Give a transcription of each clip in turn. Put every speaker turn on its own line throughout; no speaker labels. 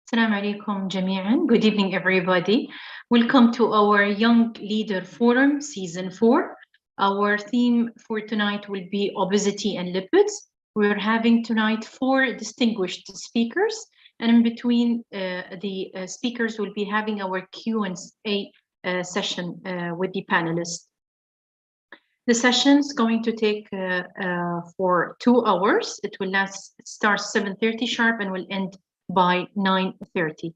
Assalamu alaikum jami'an. Good evening, everybody. Welcome to our Young Leader Forum, Season 4. Our theme for tonight will be obesity and lipids. We're having tonight 4 distinguished speakers, and in between the speakers, we'll be having our Q&A session with the panelists. The session is going to take for 2 hours. It will start 7:30 sharp and will end by 9:30.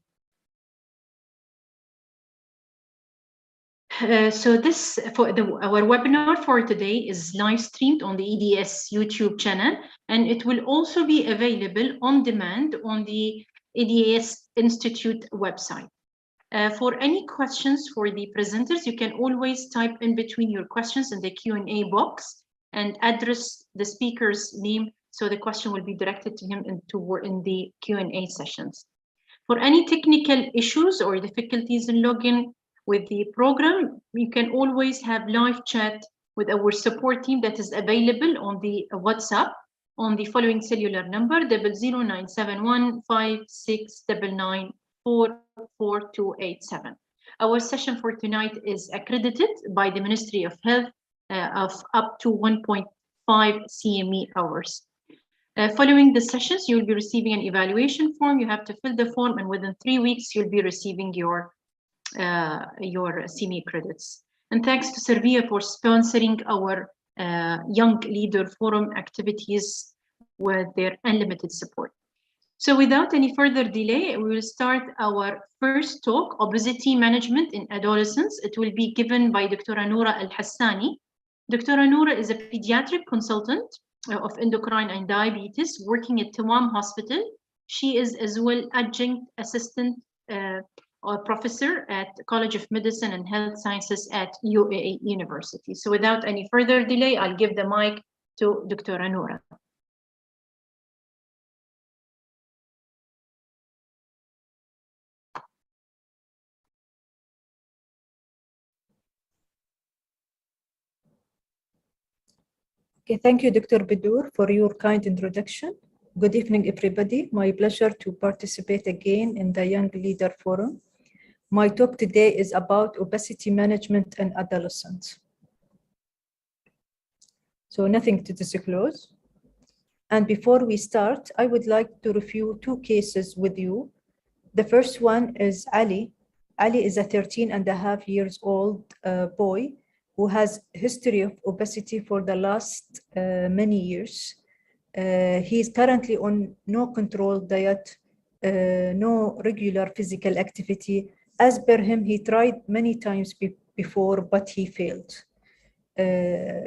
So this our webinar for today is live streamed on the EDS YouTube channel, and it will also be available on demand on the EDS Institute website. For any questions for the presenters, you can always type in between your questions in the Q&A box and address the speaker's name, so the question will be directed to him in the Q&A sessions. For any technical issues or difficulties in logging with the program, you can always have live chat with our support team that is available on the WhatsApp on the following cellular number 0097156994427. Our session for tonight is accredited by the Ministry of Health of up to 1.5 CME hours. Following the sessions, you'll be receiving an evaluation form. You have to fill the form, and within 3 weeks, you'll be receiving your CME credits. And thanks to Servia for sponsoring our Young Leader Forum activities with their unlimited support. So without any further delay, we will start our first talk, Obesity Management in Adolescence. It will be given by Dr. Noura Al-Hassani. Dr. Noura is a pediatric consultant of endocrine and diabetes working at Tawam Hospital. She is as well adjunct assistant or professor at College of Medicine and Health Sciences at UAE University. So without any further delay, I'll give the mic to Dr. Noura.
Okay, thank you, Dr. Bidur, for your kind introduction. Good evening, everybody. My pleasure to participate again in the Young Leader Forum. My talk today is about obesity management in adolescents. So nothing to disclose. And before we start, I would like to review 2 cases with you. The first one is Ali. Ali is a 13.5 years old boy who has history of obesity for the last many years. He is currently on no controlled diet, no regular physical activity. As per him, he tried many times before, but he failed.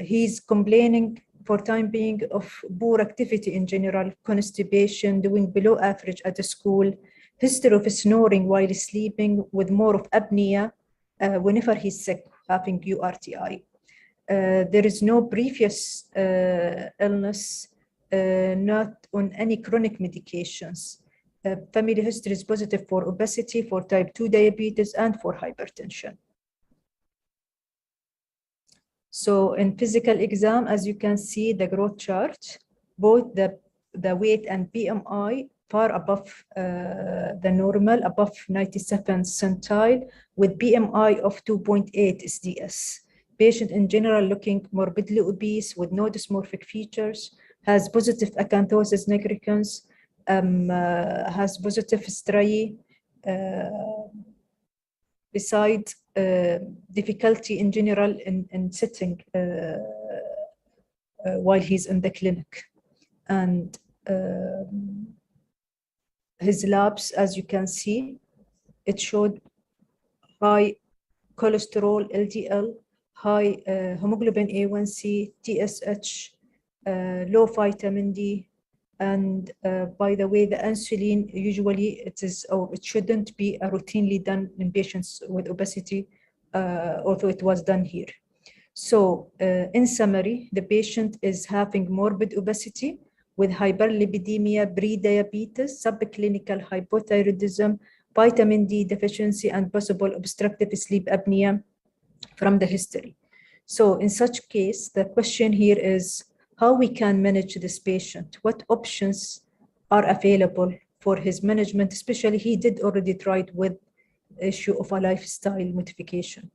He's complaining for time being of poor activity in general, constipation, doing below average at the school, history of snoring while sleeping with more of apnea whenever he's sick, having URTI. There is no previous illness, not on any chronic medications. Family history is positive for obesity, for type 2 diabetes, and for hypertension. So in physical exam, as you can see the growth chart, both the weight and BMI far above the normal, above 97 centile, with BMI of 2.8 SDS. Patient in general looking morbidly obese with no dysmorphic features, has positive acanthosis nigricans, has positive striae, besides difficulty in general in sitting while he's in the clinic. And his labs, as you can see, it showed high cholesterol, LDL, high hemoglobin A1C, TSH, low vitamin D, and by the way, the insulin usually it shouldn't be routinely done in patients with obesity, although it was done here. So in summary, the patient is having morbid obesity with hyperlipidemia, pre-diabetes, subclinical hypothyroidism, vitamin D deficiency, and possible obstructive sleep apnea from the history. So in such case, the question here is how we can manage this patient, what options are available for his management, especially he did already tried with issue of a lifestyle modification.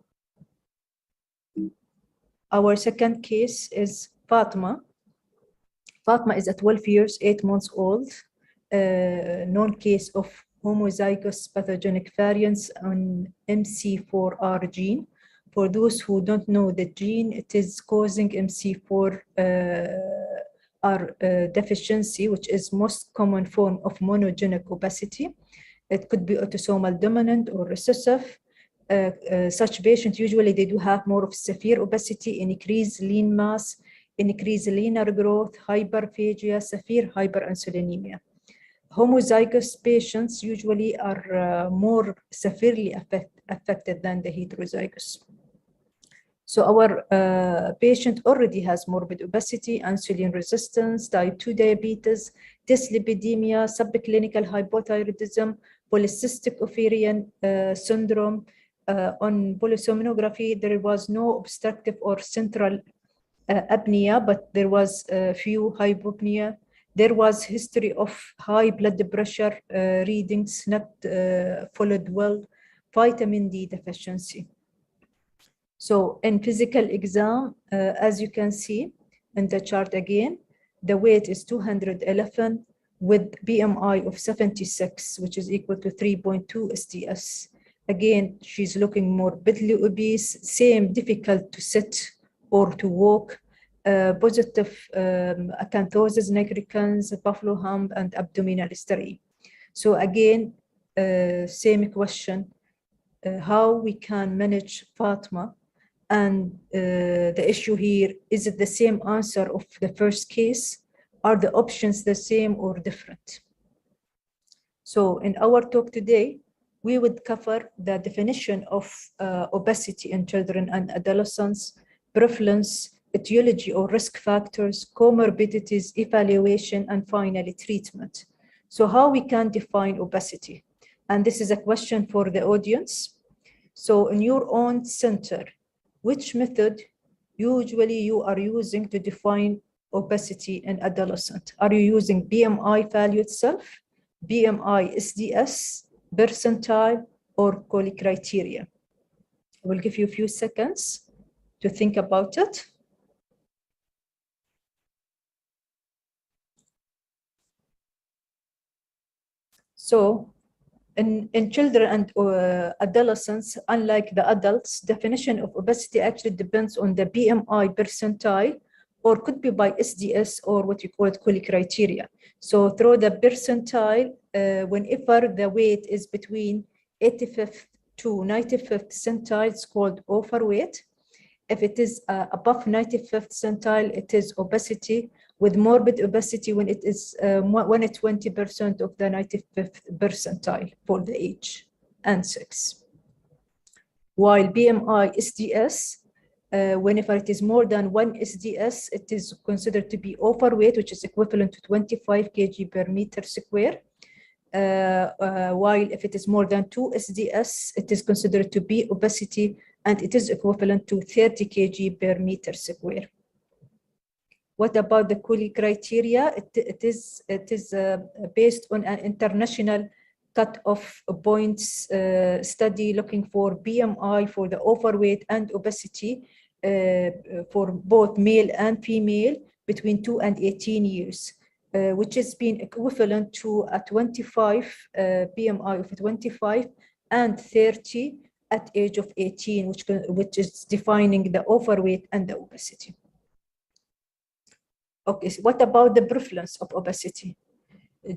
Our second case is Fatma. Fatma is at 12 years, 8 months old, known case of homozygous pathogenic variants on MC4R gene. For those who don't know the gene, it is causing MC4R deficiency, which is most common form of monogenic obesity. It could be autosomal dominant or recessive. Such patients, usually they do have more of severe obesity, increased lean mass, increased linear growth, hyperphagia, severe hyperinsulinemia. Homozygous patients usually are more severely affected than the heterozygous. So our patient already has morbid obesity, insulin resistance, type 2 diabetes, dyslipidemia, subclinical hypothyroidism, polycystic ovarian syndrome. On polysomnography, there was no obstructive or central apnea, but there was few hypopnea. There was history of high blood pressure readings not followed well, vitamin D deficiency. So in physical exam, as you can see in the chart again, the weight is 211 with BMI of 76, which is equal to 3.2 STS. Again, she's looking morbidly obese, same difficult to sit or to walk, positive acanthosis nigricans, buffalo hump, and abdominal hysterectomy. So again, same question, how we can manage Fatma. And the issue here, is it the same answer of the first case? Are the options the same or different? So in our talk today, we would cover the definition of obesity in children and adolescents, prevalence, etiology or risk factors, comorbidities, evaluation, and finally treatment. So how we can define obesity? And this is a question for the audience. So in your own center, which method usually you are using to define obesity in adolescent? Are you using BMI value itself, BMI SDS, percentile, or Coley criteria? I will give you a few seconds to think about it. So in children and adolescents, unlike the adults, definition of obesity actually depends on the BMI percentile, or could be by SDS or what you call it Coley criteria. So through the percentile, whenever the weight is between 85th to 95th centile, it's called overweight. If it is above 95th centile, it is obesity, with morbid obesity when it is 20% of the 95th percentile for the age and sex. While BMI SDS, whenever it is more than 1 SDS, it is considered to be overweight, which is equivalent to 25 kg per meter square. While if it is more than 2 SDS, it is considered to be obesity, and it is equivalent to 30 kg per meter square. What about the Coley criteria? It is based on an international cut-off points study looking for BMI for the overweight and obesity for both male and female between 2 and 18 years, which has been equivalent to a 25 BMI of 25 and 30 at age of 18, which is defining the overweight and the obesity. Okay, so what about the prevalence of obesity?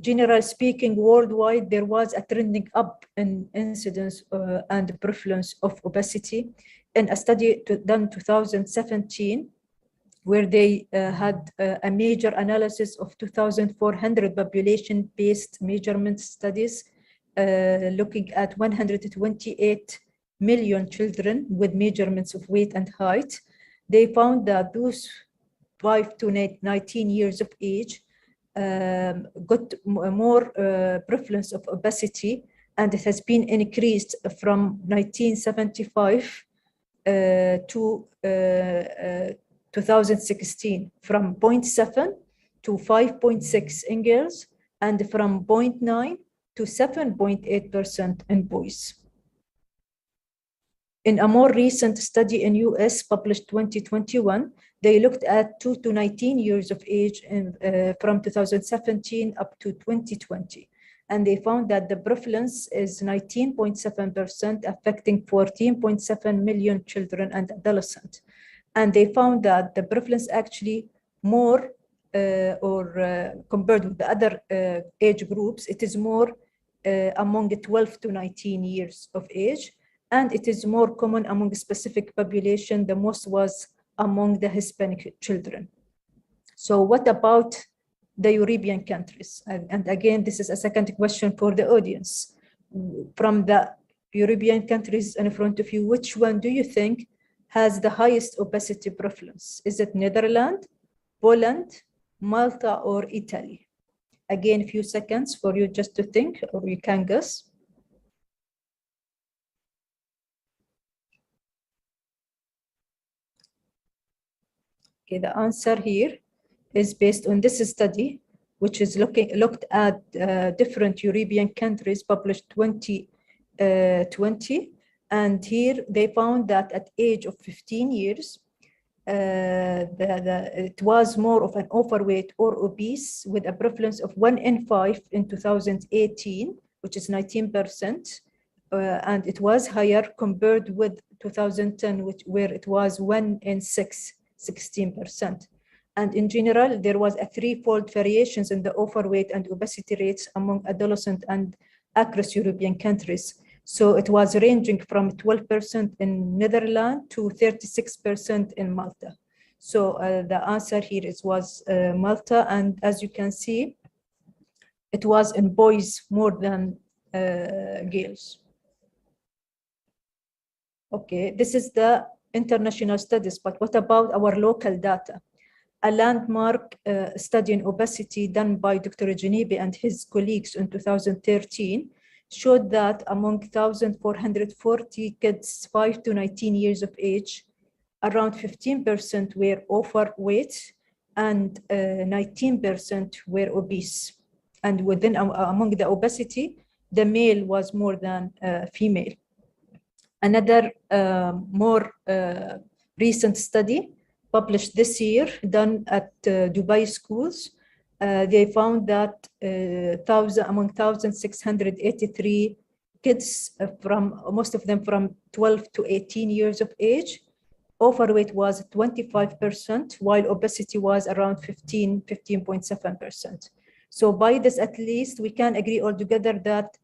Generally speaking, worldwide, there was a trending up in incidence and prevalence of obesity in a study done in 2017, where they had a major analysis of 2,400 population-based measurement studies looking at 128 million children with measurements of weight and height. They found that those 5 to 19 years of age got more prevalence of obesity, and it has been increased from 1975 to 2016 from 0.7 to 5.6 in girls and from 0.9 to 7.8% in boys. In a more recent study in US published 2021, they looked at 2 to 19 years of age from 2017 up to 2020. And they found that the prevalence is 19.7%, affecting 14.7 million children and adolescents. And they found that the prevalence actually more compared with the other age groups, it is more among 12 to 19 years of age. And it is more common among a specific population. The most was among the Hispanic children. So what about the European countries? And again, this is a second question for the audience. From the European countries in front of you, which one do you think has the highest obesity prevalence? Is it Netherlands, Poland, Malta, or Italy? Again, a few seconds for you just to think, or you can guess. Okay, the answer here is based on this study, which is looked at different European countries, published 2020. And here they found that at age of 15 years, it was more of an overweight or obese with a prevalence of 1 in 5 in 2018, which is 19%. And it was higher compared with 2010, where it was 1 in 6. 16%. And in general, there was a threefold variations in the overweight and obesity rates among adolescent and across European countries. So it was ranging from 12% in Netherlands to 36% in Malta. So the answer here was Malta. And as you can see, it was in boys more than girls. Okay, this is the international studies, but what about our local data? A landmark study in obesity done by Dr. Genebi and his colleagues in 2013 showed that among 1,440 kids 5 to 19 years of age, around 15% were overweight and 19% were obese. And within among the obesity, the male was more than female. Another more recent study published this year, done at Dubai schools, they found that among 1,683 kids, most of them from 12 to 18 years of age, overweight was 25%, while obesity was around 15.7%. So by this, at least, we can agree all together that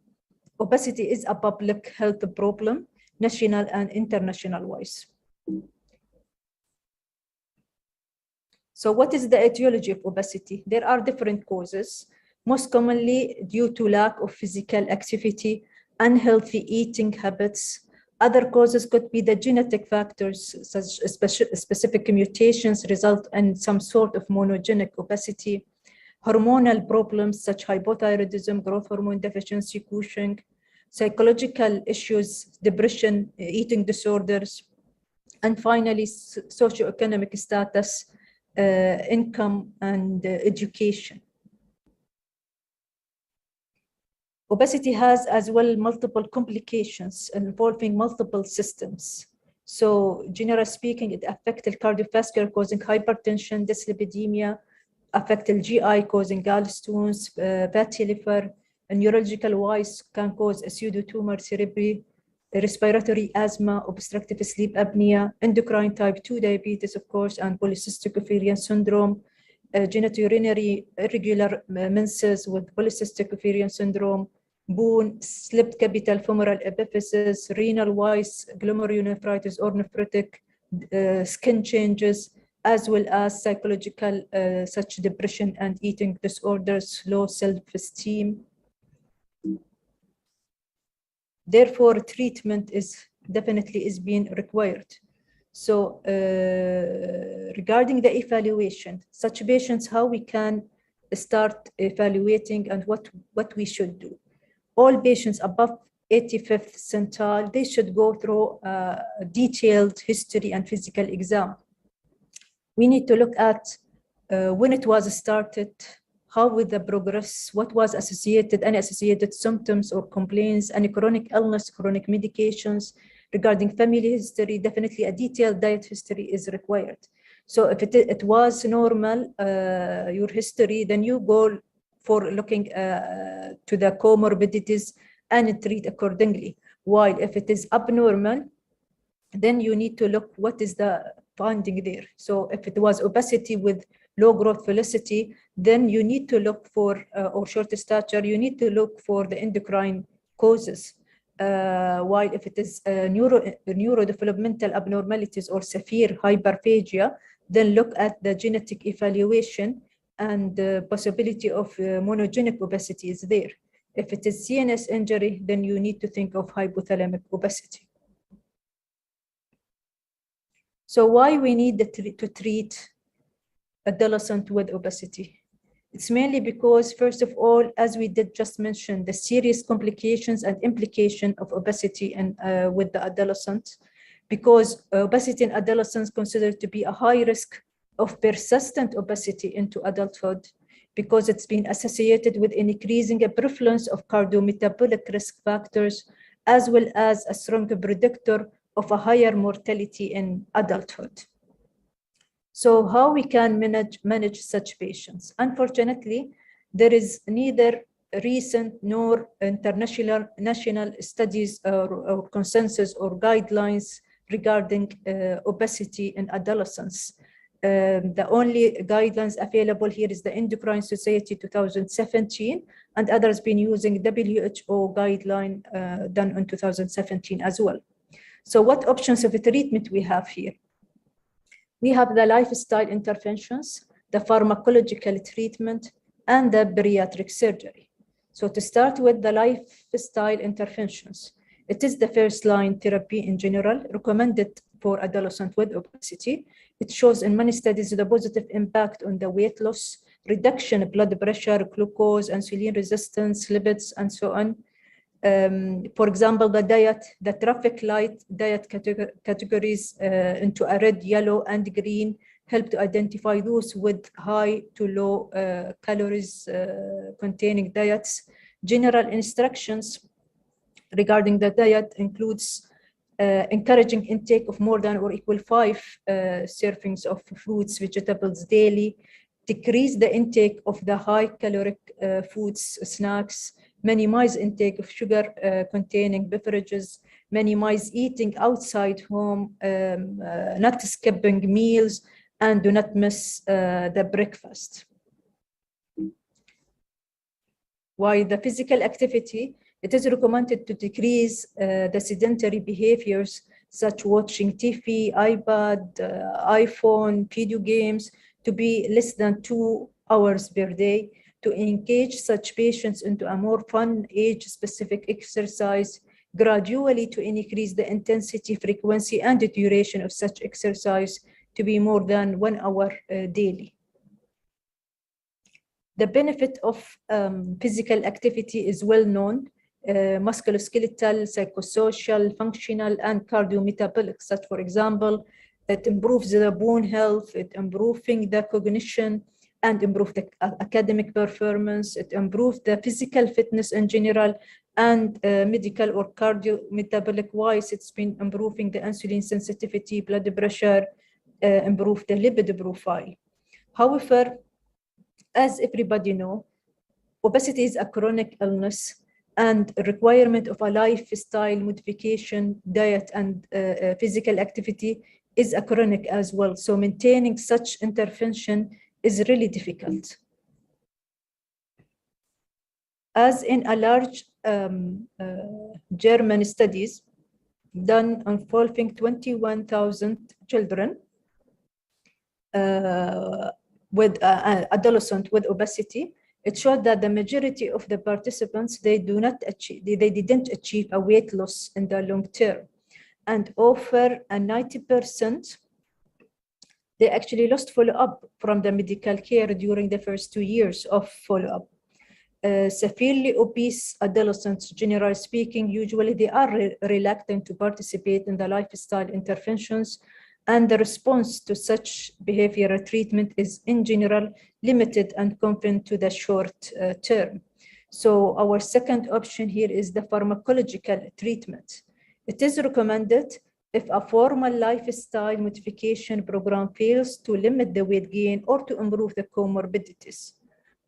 obesity is a public health problem, national and international wise. So what is the etiology of obesity? There are different causes, most commonly due to lack of physical activity, unhealthy eating habits. Other causes could be the genetic factors, such as specific mutations result in some sort of monogenic obesity, hormonal problems such as hypothyroidism, growth hormone deficiency, Cushing, psychological issues, depression, eating disorders, and finally, socioeconomic status, income, and education. Obesity has as well multiple complications involving multiple systems. So generally speaking, it affects the cardiovascular, causing hypertension, dyslipidemia, affect the GI, causing gallstones, fatty liver, and neurological wise can cause a pseudotumor cerebri, respiratory asthma, obstructive sleep apnea, endocrine type 2 diabetes, of course, and polycystic ovarian syndrome, genitourinary irregular menses with polycystic ovarian syndrome, bone, slipped capital femoral epiphysis, renal wise glomerulonephritis or nephrotic, skin changes, as well as psychological such depression and eating disorders, low self-esteem. Therefore, treatment is definitely being required. So regarding the evaluation, such patients, how we can start evaluating and what we should do. All patients above 85th centile, they should go through a detailed history and physical exam. We need to look at when it was started, how would the progress, what was associated, any associated symptoms or complaints, any chronic illness, chronic medications. Regarding family history, definitely a detailed diet history is required. So if it was normal, your history, then you go for looking to the comorbidities and treat accordingly. While if it is abnormal, then you need to look what is the finding there. So if it was obesity with low growth velocity, then you need to look for, or short stature, you need to look for the endocrine causes. While if it is neurodevelopmental abnormalities or severe hyperphagia, then look at the genetic evaluation, and the possibility of monogenic obesity is there. If it is CNS injury, then you need to think of hypothalamic obesity. So why we need to treat adolescent with obesity? It's mainly because, first of all, as we did just mention, the serious complications and implication of obesity and with the adolescent, because obesity in adolescents considered to be a high risk of persistent obesity into adulthood, because it's been associated with an increasing prevalence of cardiometabolic risk factors, as well as a strong predictor of a higher mortality in adulthood. So how we can manage such patients? Unfortunately, there is neither recent nor international national studies or consensus or guidelines regarding obesity in adolescents. The only guidelines available here is the Endocrine Society 2017, and others been using WHO guideline done in 2017 as well. So what options of treatment we have here? We have the lifestyle interventions, the pharmacological treatment, and the bariatric surgery. So to start with the lifestyle interventions, it is the first line therapy in general, recommended for adolescents with obesity. It shows in many studies the positive impact on the weight loss, reduction of blood pressure, glucose, insulin resistance, lipids, and so on. For example, the diet, the traffic light diet categories into a red, yellow, and green help to identify those with high to low calories containing diets. General instructions regarding the diet includes encouraging intake of more than or equal 5 servings of fruits, vegetables daily, decrease the intake of the high caloric foods, snacks, minimize intake of sugar containing beverages, minimize eating outside home, not skipping meals, and do not miss the breakfast. While the physical activity, it is recommended to decrease the sedentary behaviors such watching TV, iPad, iPhone, video games to be less than 2 hours per day, to engage such patients into a more fun, age-specific exercise, gradually to increase the intensity, frequency, and the duration of such exercise to be more than 1 hour daily. The benefit of physical activity is well known. Musculoskeletal, psychosocial, functional, and cardiometabolic, such for example, it improves the bone health, it improving the cognition, and improve the academic performance, it improves the physical fitness in general, and medical or cardiometabolic wise, it's been improving the insulin sensitivity, blood pressure, improve the lipid profile. However, as everybody know, obesity is a chronic illness, and requirement of a lifestyle modification, diet, and physical activity is a chronic as well. So maintaining such intervention is really difficult. As in a large German studies done involving 21,000 children with adolescents with obesity, it showed that the majority of the participants, they didn't achieve a weight loss in the long term, and over 90%, they actually lost follow-up from the medical care during the first 2 years of follow-up. Severely obese adolescents, generally speaking, usually they are reluctant to participate in the lifestyle interventions, and the response to such behavioral treatment is in general limited and confined to the short term. So our second option here is the pharmacological treatment. It is recommended if a formal lifestyle modification program fails to limit the weight gain or to improve the comorbidities.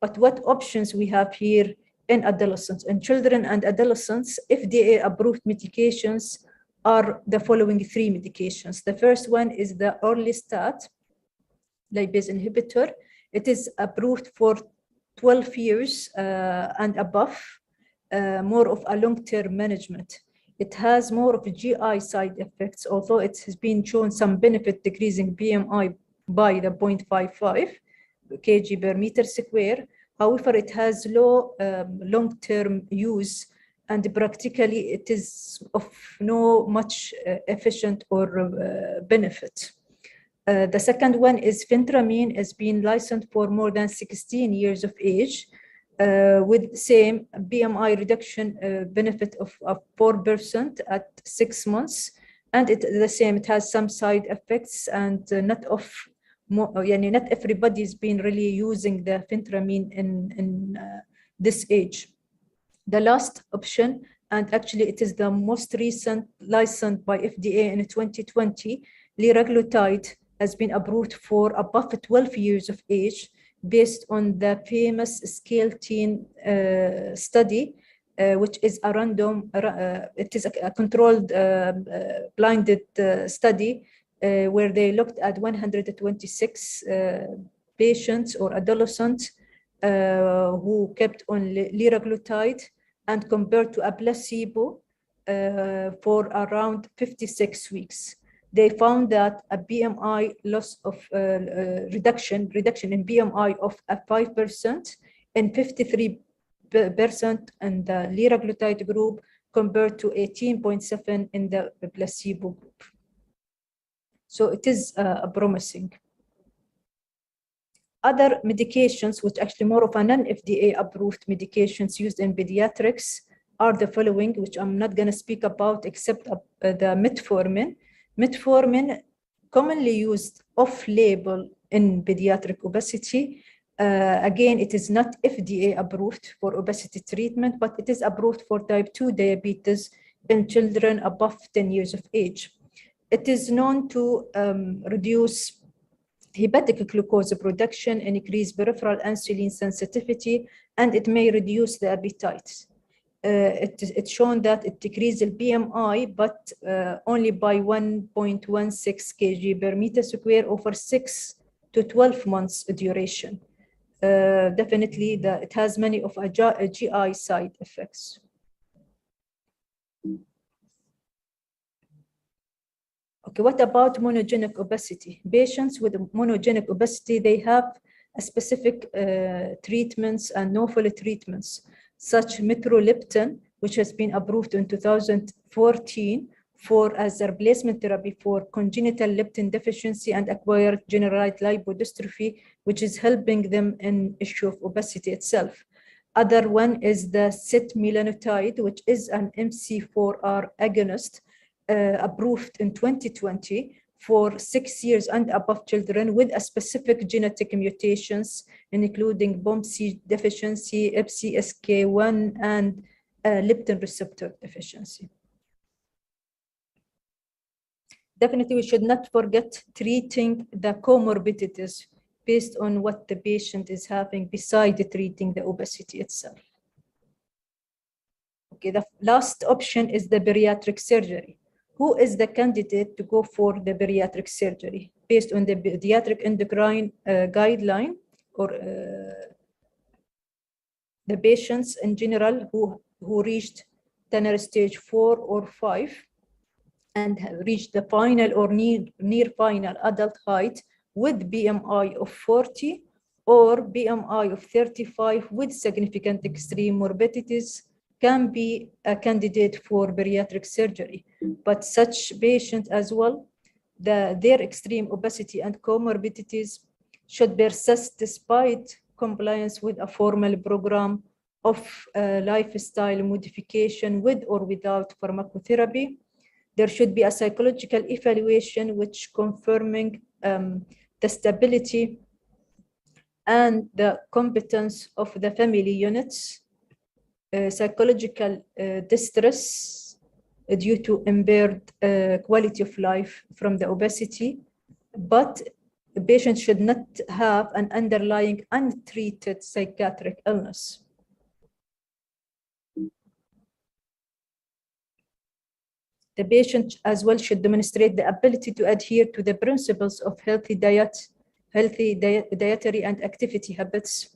But what options we have here in adolescents? In children and adolescents, FDA-approved medications are the following three medications. The first one is the orlistat, lipase inhibitor. It is approved for 12 years and above, more of a long-term management. It has more of GI side effects, although it has been shown some benefit decreasing BMI by the 0.55 kg per meter square. However, it has low long-term use, and practically it is of no much efficient or benefit. The second one is phentermine, has been licensed for more than 16 years of age, with same BMI reduction benefit of 4% at 6 months. And the same, it has some side effects, and not everybody's been really using the phentermine in this age. The last option, and actually it is the most recent licensed by FDA in 2020, liraglutide, has been approved for above 12 years of age based on the famous SCALE-10 study, which is a random, it is a controlled blinded study where they looked at 126 patients or adolescents who kept on liraglutide and compared to a placebo for around 56 weeks. They found that a BMI loss of reduction in BMI of 5% and 53% in the liraglutide group compared to 18.7 in the placebo group. So it is promising. Other medications, which actually more of a non-FDA approved medications used in pediatrics, are the following, which I'm not going to speak about except the metformin. Metformin, commonly used off-label in pediatric obesity. Again, it is not FDA approved for obesity treatment, but it is approved for type 2 diabetes in children above 10 years of age. It is known to reduce hepatic glucose production and increase peripheral insulin sensitivity, and it may reduce the appetite. It's shown that it decreases the BMI, but only by 1.16 kg per meter square over 6 to 12 months duration. Definitely, it has many of a GI side effects. Okay, what about monogenic obesity? Patients with monogenic obesity, they have a specific treatments and novel treatments, such mitroliptan, which has been approved in 2014 as a replacement therapy for congenital leptin deficiency and acquired generalized lipodystrophy, which is helping them in issue of obesity itself. Other one is the setmelanotide, which is an MC4R agonist, approved in 2020 for 6 years and above children with a specific genetic mutations, including BOMC deficiency, FCSK1, and leptin receptor deficiency. Definitely, we should not forget treating the comorbidities based on what the patient is having beside treating the obesity itself. Okay, the last option is the bariatric surgery. Who is the candidate to go for the bariatric surgery? Based on the pediatric endocrine guideline, or the patients in general who reached Tanner stage 4 or 5 and have reached the final or near final adult height with BMI of 40 or BMI of 35 with significant extreme morbidities can be a candidate for bariatric surgery. But such patients as well, their extreme obesity and comorbidities should persist despite compliance with a formal program of lifestyle modification with or without pharmacotherapy. There should be a psychological evaluation which confirming the stability and the competence of the family units, psychological distress due to impaired quality of life from the obesity, but the patient should not have an underlying untreated psychiatric illness. The patient as well should demonstrate the ability to adhere to the principles of healthy dietary and activity habits.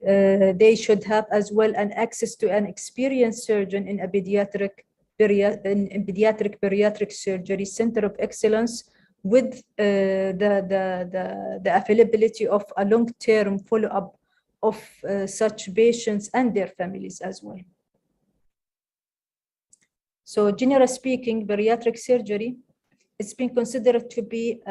They should have as well an access to an experienced surgeon in a pediatric bariatric surgery center of excellence with the availability of a long-term follow-up of such patients and their families as well. So generally speaking, bariatric surgery is being considered to be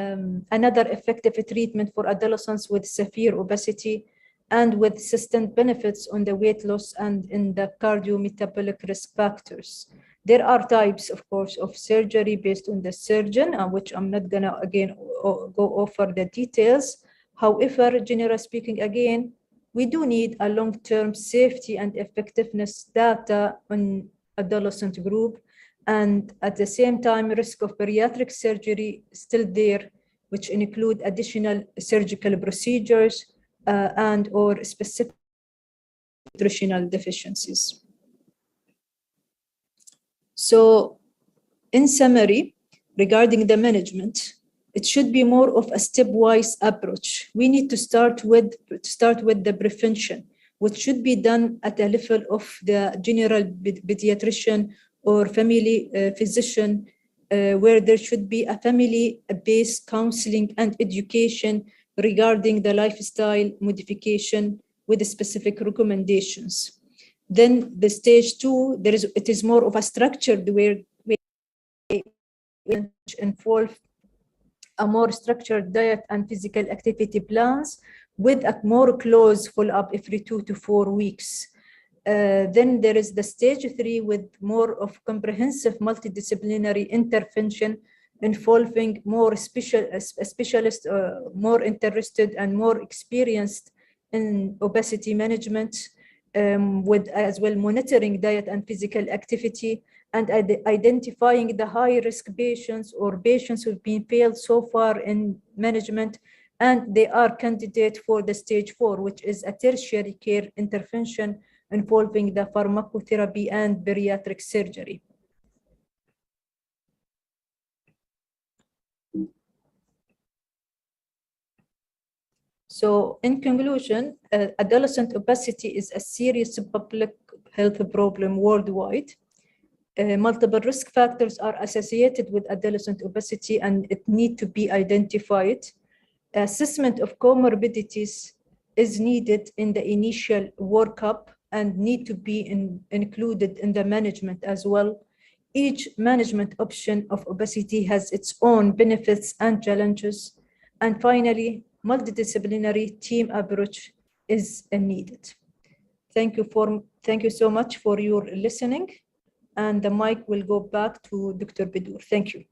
another effective treatment for adolescents with severe obesity and with sustained benefits on the weight loss and in the cardiometabolic risk factors. There are types, of course, of surgery based on the surgeon, which I'm not gonna, again, go over the details. However, generally speaking, again, we do need a long-term safety and effectiveness data on adolescent group. And at the same time, risk of bariatric surgery is still there, which include additional surgical procedures and or specific nutritional deficiencies. So in summary, regarding the management, it should be more of a stepwise approach. We need to start with the prevention, which should be done at the level of the general pediatrician or family physician, where there should be a family-based counseling and education regarding the lifestyle modification with specific recommendations. Then the stage 2, it is more of a structured where we involve a more structured diet and physical activity plans with a more close follow-up every 2 to 4 weeks. Then there is the stage 3 with more of comprehensive multidisciplinary intervention involving more specialists, more interested and more experienced in obesity management, with as well monitoring diet and physical activity and identifying the high-risk patients or patients who've been failed so far in management, and they are candidate for the stage 4, which is a tertiary care intervention involving the pharmacotherapy and bariatric surgery. So in conclusion, adolescent obesity is a serious public health problem worldwide. Multiple risk factors are associated with adolescent obesity and it need to be identified. Assessment of comorbidities is needed in the initial workup and need to be included in the management as well. Each management option of obesity has its own benefits and challenges. And finally, multidisciplinary team approach is needed. Thank you so much for your listening. And the mic will go back to Dr. Bidur. Thank you.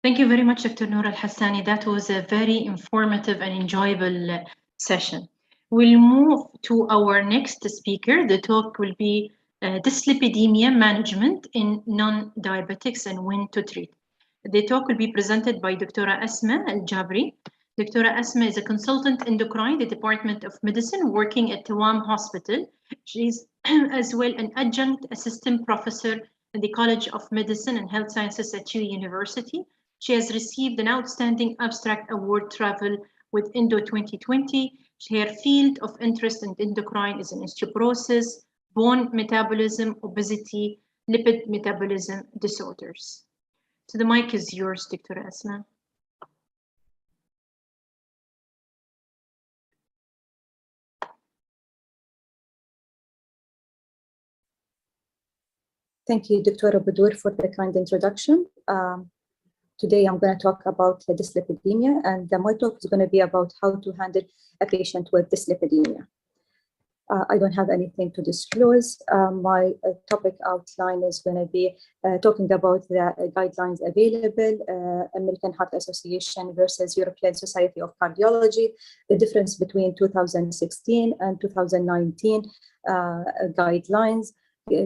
Thank you very much, Dr. Noor Al-Hassani. That was a very informative and enjoyable session. We'll move to our next speaker. The talk will be dyslipidemia management in non-diabetics and when to treat. The talk will be presented by Dr. Asma Al-Jabri. Dr. Asma is a consultant endocrine, the Department of Medicine, working at Tawam Hospital. She's as well an adjunct assistant professor in the College of Medicine and Health Sciences at University. She has received an outstanding abstract award travel with Indo 2020. Her field of interest in endocrine is in osteoporosis, bone metabolism, obesity, lipid metabolism disorders. So the mic is yours, Dr. Asma.
Thank you, Dr. Badur, for the kind introduction. Today, I'm going to talk about dyslipidemia, and my talk is going to be about how to handle a patient with dyslipidemia. I don't have anything to disclose. My topic outline is going to be talking about the guidelines available, American Heart Association versus European Society of Cardiology, the difference between 2016 and 2019 guidelines,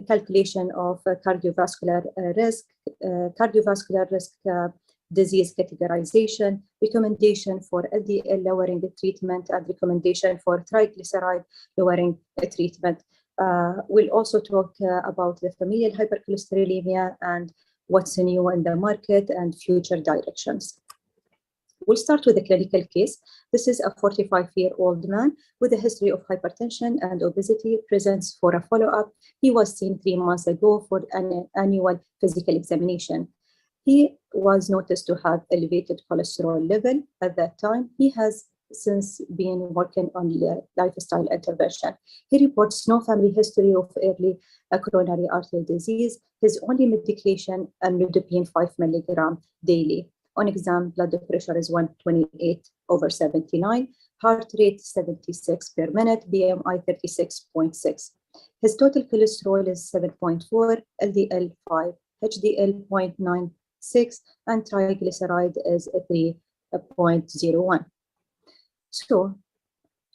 calculation of cardiovascular risk, disease categorization, recommendation for LDL lowering treatment, and recommendation for triglyceride lowering treatment. We'll also talk about the familial hypercholesterolemia and what's new in the market and future directions. We'll start with a clinical case. This is a 45-year-old man with a history of hypertension and obesity, presents for a follow-up. He was seen 3 months ago for an annual physical examination. He was noticed to have elevated cholesterol level at that time. He has since been working on the lifestyle intervention. He reports no family history of early coronary artery disease. His only medication, amlodipine 5 mg daily. On exam, blood pressure is 128/79, heart rate 76 per minute, BMI 36.6. His total cholesterol is 7.4, LDL 5, HDL 0.96, and triglyceride is 3.01. So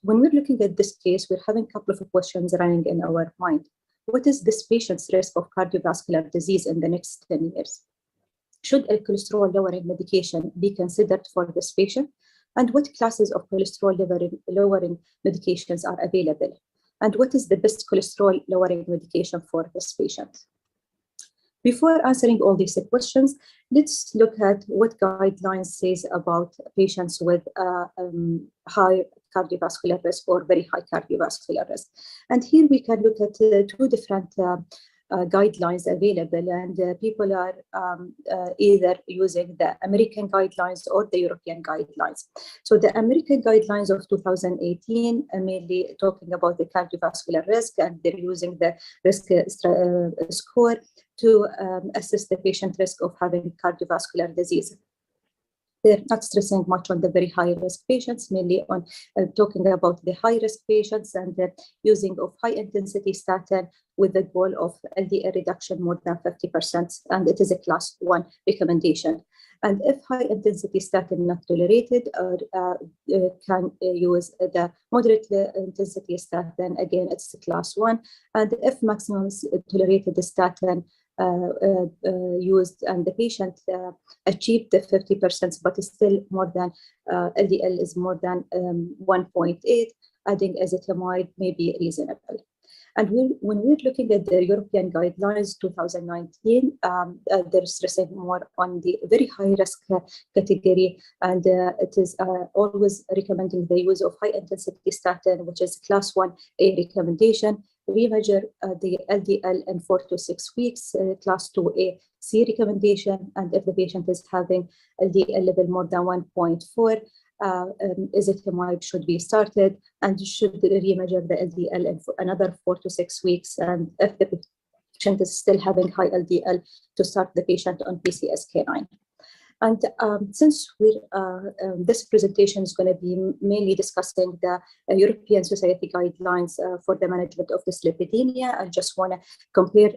when we're looking at this case, we're having a couple of questions running in our mind. What is this patient's risk of cardiovascular disease in the next 10 years? Should a cholesterol-lowering medication be considered for this patient? And what classes of cholesterol-lowering medications are available? And what is the best cholesterol-lowering medication for this patient? Before answering all these questions, let's look at what guidelines says about patients with high cardiovascular risk or very high cardiovascular risk. And here we can look at 2 different guidelines available, and people are either using the American guidelines or the European guidelines. So the American guidelines of 2018 are mainly talking about the cardiovascular risk, and they're using the risk score to assess the patient risk of having cardiovascular disease. They're not stressing much on the very high-risk patients, mainly on talking about the high-risk patients and the using of high-intensity statin with the goal of LDL reduction more than 50%, and it is a class 1 recommendation. And if high-intensity statin not tolerated, or can use the moderate intensity statin, again, it's class 1. And if maximum tolerated statin used and the patient achieved the 50%, but still more than LDL is more than 1.8, adding ezetimibe may be reasonable. And when we're looking at the European guidelines 2019, they're stressing more on the very high risk category, and it is always recommending the use of high intensity statin, which is class 1A recommendation. Remeasure the LDL in 4 to 6 weeks, class 2A C recommendation, and if the patient is having LDL level more than 1.4, ezetimibe should be started and should remeasure the LDL in another 4 to 6 weeks. And if the patient is still having high LDL, to start the patient on PCSK9. And since this presentation is going to be mainly discussing the European Society guidelines for the management of dyslipidemia, I just want to compare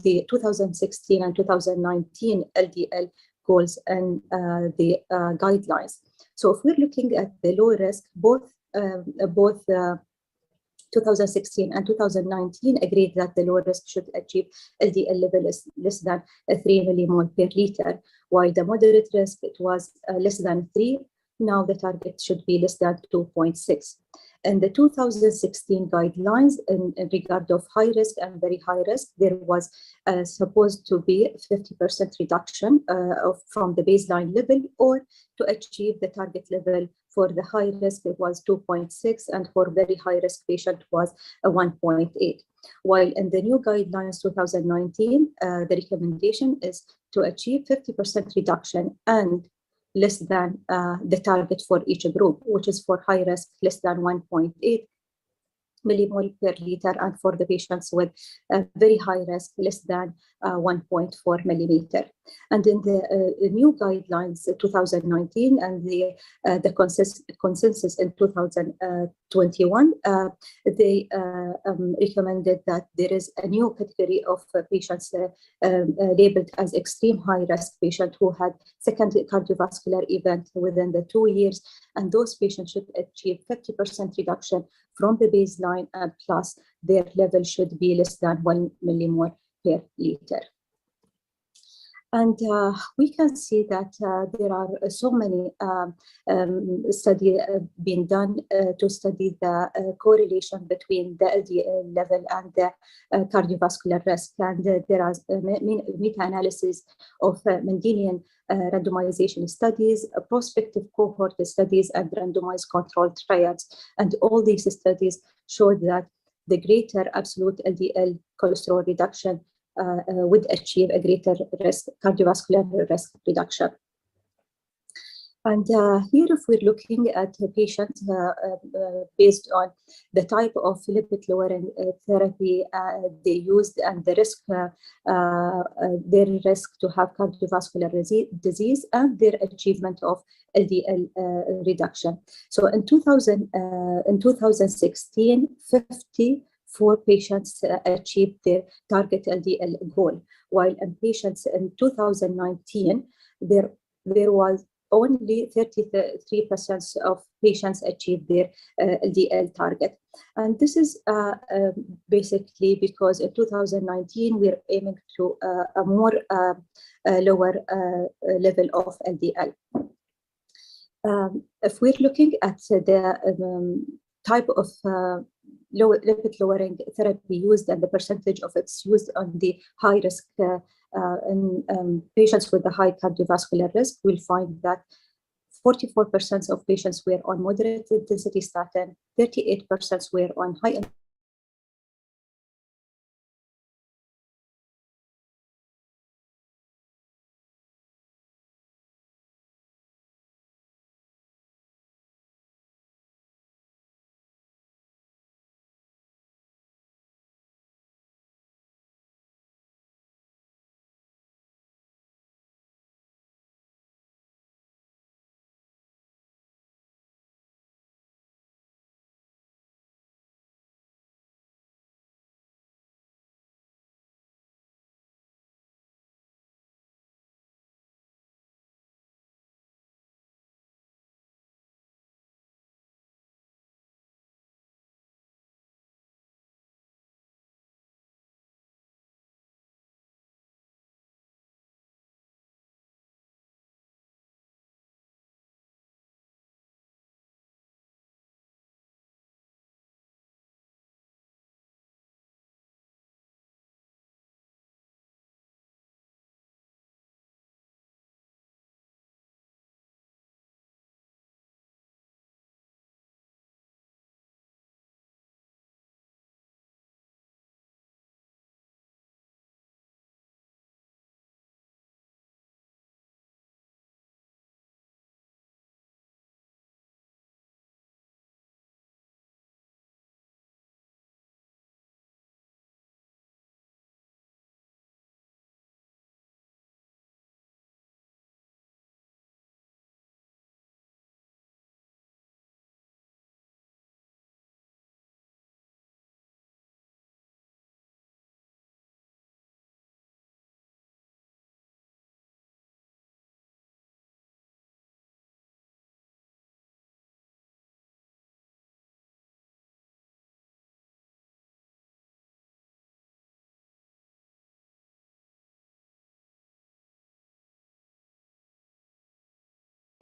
the 2016 and 2019 LDL goals and the guidelines. So if we're looking at the low risk, both 2016 and 2019 agreed that the low risk should achieve LDL level less than 3 millimole per liter, while the moderate risk, it was less than 3. Now the target should be less than 2.6. In the 2016 guidelines in regard of high risk and very high risk, there was supposed to be 50% reduction from the baseline level, or to achieve the target level for the high risk, it was 2.6, and for very high risk patient was 1.8. While in the new guidelines 2019, the recommendation is to achieve 50% reduction and less than the target for each group, which is for high risk less than 1.8 millimole per liter, and for the patients with very high risk less than 1.4 millimeter. And in the new guidelines 2019 and the consensus in 2021, they recommended that there is a new category of patients labeled as extreme high risk patient who had second cardiovascular event within the 2 years, and those patients should achieve 50% reduction from the baseline, and plus their level should be less than 1 millimole per liter. And we can see that there are so many studies being done to study the correlation between the LDL level and the cardiovascular risk. And there are meta-analysis of Mendelian randomization studies, prospective cohort studies, and randomized controlled trials. And all these studies showed that the greater absolute LDL cholesterol reduction would achieve a greater risk, cardiovascular risk reduction. And here, if we're looking at a patient based on the type of lipid-lowering therapy they used and the risk, their risk to have cardiovascular disease and their achievement of LDL reduction. So in 2016, 54 patients achieved their target LDL goal, while in patients in 2019, there was only 33% of patients achieved their LDL target. And this is basically because in 2019, we're aiming to a more lower level of LDL. If we're looking at the type of lipid-lowering therapy used and the percentage of its used on the high risk in patients with the high cardiovascular risk, we'll find that 44% of patients were on moderate intensity statin, 38% were on high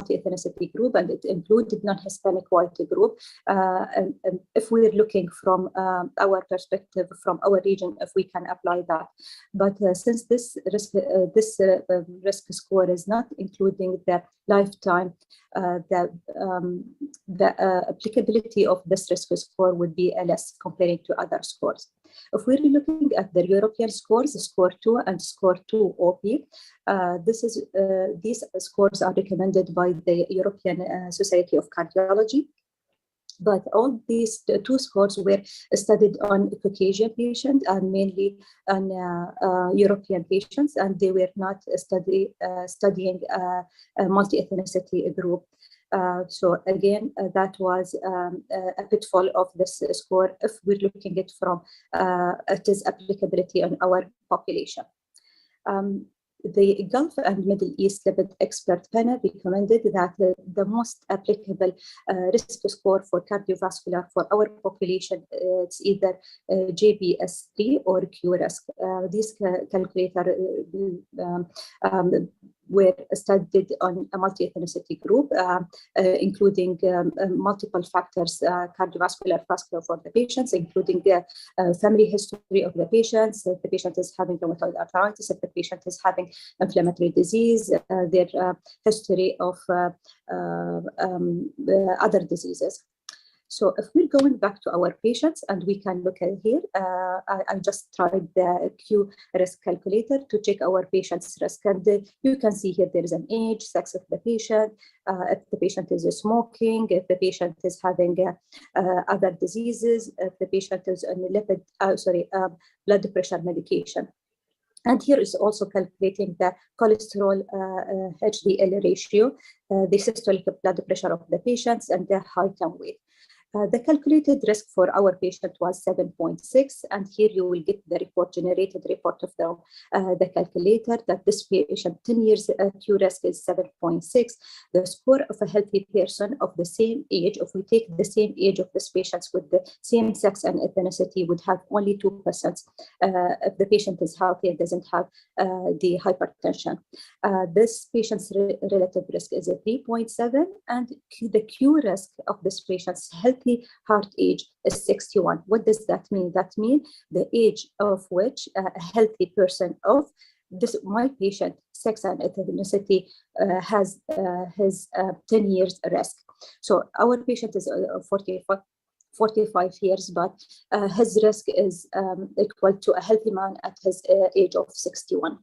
multi-ethnicity group, and it included non-Hispanic white group. And if we're looking from our perspective, from our region, if we can apply that. But since this risk score is not including the lifetime, the applicability of this risk score would be less comparing to other scores. If we're looking at the European scores, score 2 and score 2 OP, these scores are recommended by the European Society of Cardiology. But all these two scores were studied on Caucasian patients and mainly on European patients, and they were not studying a multi-ethnicity group. So again, that was a pitfall of this score if we're looking at from its applicability on our population. The Gulf and Middle East lipid expert panel recommended that the most applicable risk score for cardiovascular for our population it's either JBS3 or QRISK. These calculators were studied on a multi-ethnicity group, including multiple factors, cardiovascular, vascular for the patients, including family history of the patients, if the patient is having rheumatoid arthritis, if the patient is having inflammatory disease, their history of other diseases. So if we're going back to our patients, and we can look at here, I just tried the Q risk calculator to check our patient's risk. And you can see here there is an age, sex of the patient, if the patient is smoking, if the patient is having other diseases, if the patient is on blood pressure medication. And here is also calculating the cholesterol HDL ratio, the systolic blood pressure of the patients, and the height and weight. The calculated risk for our patient was 7.6, and here you will get the generated report of the calculator that this patient 10 years Q risk is 7.6. The score of a healthy person of the same age, if we take the same age of this patients with the same sex and ethnicity, would have only 2%. If the patient is healthy and doesn't have the hypertension. This patient's relative risk is a 3.7, and the Q risk of this patient's healthy heart age is 61. What does that mean? That means the age of which a healthy person of my patient, sex and ethnicity, has his 10 years risk. So our patient is 45 years, but his risk is equal to a healthy man at his age of 61.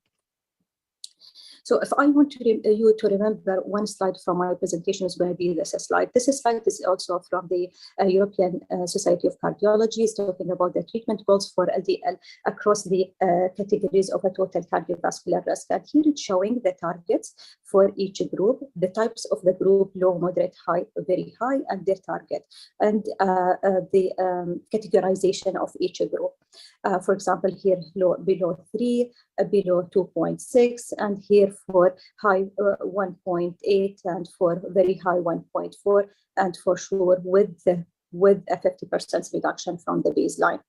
So if I want you to remember one slide from my presentation, is going to be this slide. This slide is also from the European Society of Cardiology. It's talking about the treatment goals for LDL across the categories of a total cardiovascular risk. And here it's showing the targets for each group, the types of the group, low, moderate, high, very high, and their target, and the categorization of each group. For example, here below 3, below 2.6, and here for high 1.8, and for very high 1.4, and for sure with a 50% reduction from the baseline.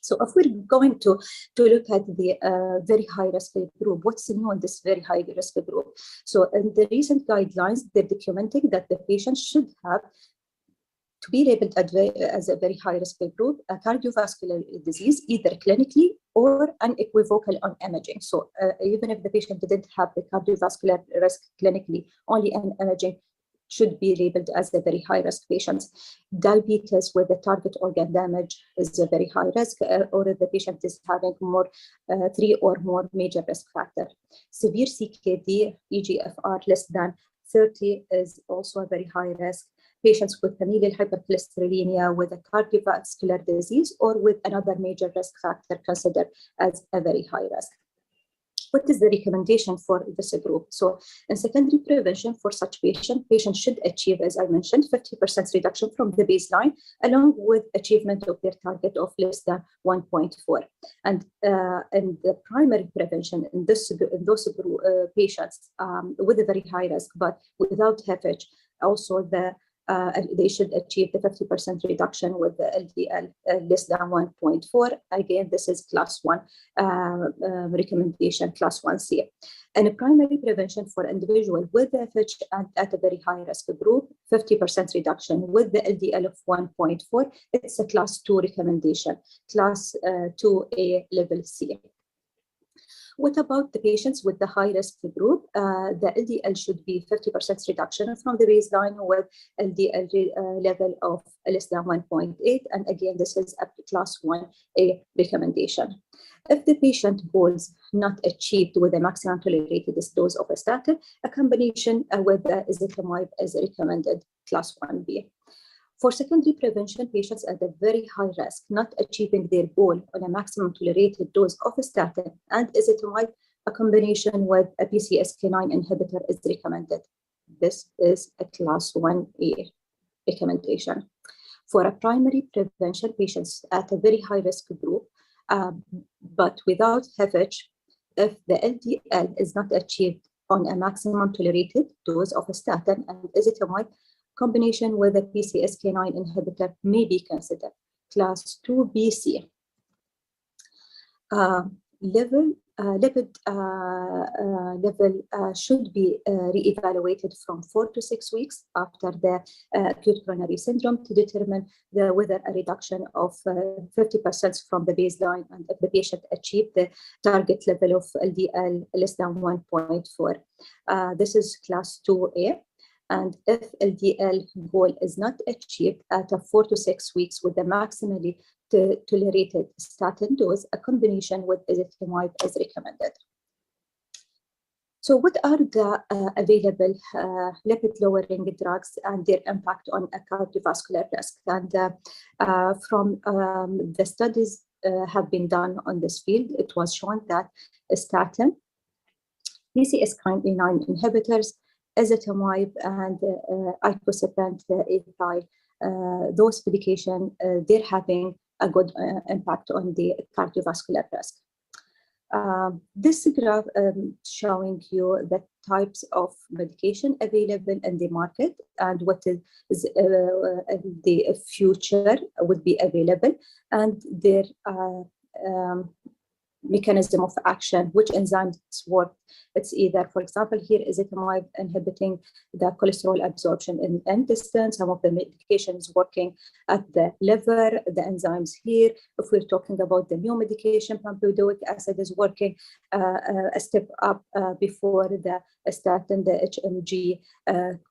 So if we're going to look at the very high risk group, what's new in this very high risk group? So in the recent guidelines, they're documenting that the patient should have, to be labeled as a very high risk group, a cardiovascular disease, either clinically or unequivocal on imaging. So even if the patient didn't have the cardiovascular risk clinically, only on imaging should be labeled as a very high risk patients. Diabetes with the target organ damage is a very high risk, or if the patient is having 3 or more major risk factor. Severe CKD, eGFR less than 30 is also a very high risk. Patients with familial hypercholesterolemia with a cardiovascular disease or with another major risk factor considered as a very high risk. What is the recommendation for this group? So in secondary prevention for such patients should achieve, as I mentioned, 50% reduction from the baseline, along with achievement of their target of less than 1.4. And the primary prevention in those patients with a very high risk, but without HFH, also the they should achieve the 50% reduction with the LDL less than 1.4. Again, this is class 1 recommendation, class 1C. And a primary prevention for individual with the FH and at a very high risk group, 50% reduction with the LDL of 1.4. It's a class 2 recommendation, class 2A level C. What about the patients with the high risk group? The LDL should be 50% reduction from the baseline with LDL level of less than 1.8. And again, this is a class 1A recommendation. If the patient goals not achieved with the maximum tolerated dose of a statin, a combination with the ezetimibe is recommended, class 1B. For secondary prevention, patients at a very high risk, not achieving their goal on a maximum tolerated dose of a statin and ezetimibe, a combination with a PCSK9 inhibitor is recommended. This is a class 1A recommendation. For a primary prevention, patients at a very high risk group, but without FH, if the LDL is not achieved on a maximum tolerated dose of a statin and ezetimibe, combination with a PCSK9 inhibitor may be considered, class 2BC. Lipid level should be re-evaluated from 4 to 6 weeks after the acute coronary syndrome to determine whether a reduction of 50% from the baseline and if the patient achieved the target level of LDL less than 1.4. This is class 2A. And if LDL goal is not achieved at a 4 to 6 weeks with the maximally tolerated statin dose, a combination with ezetimibe is recommended. So what are the available lipid-lowering drugs and their impact on a cardiovascular risk? And from the studies have been done on this field, it was shown that a statin, PCSK9 inhibitors, ezetimibe and icosapent ethyl, those medications, they're having a good impact on the cardiovascular risk. This graph showing you the types of medication available in the market and what is the future would be available and their mechanism of action, which enzymes work. It's either, for example, here ezetimibe inhibiting the cholesterol absorption in the intestine. Some of the medications working at the liver, the enzymes here. If we're talking about the new medication, pampidoic acid is working a step up before the statin, the HMG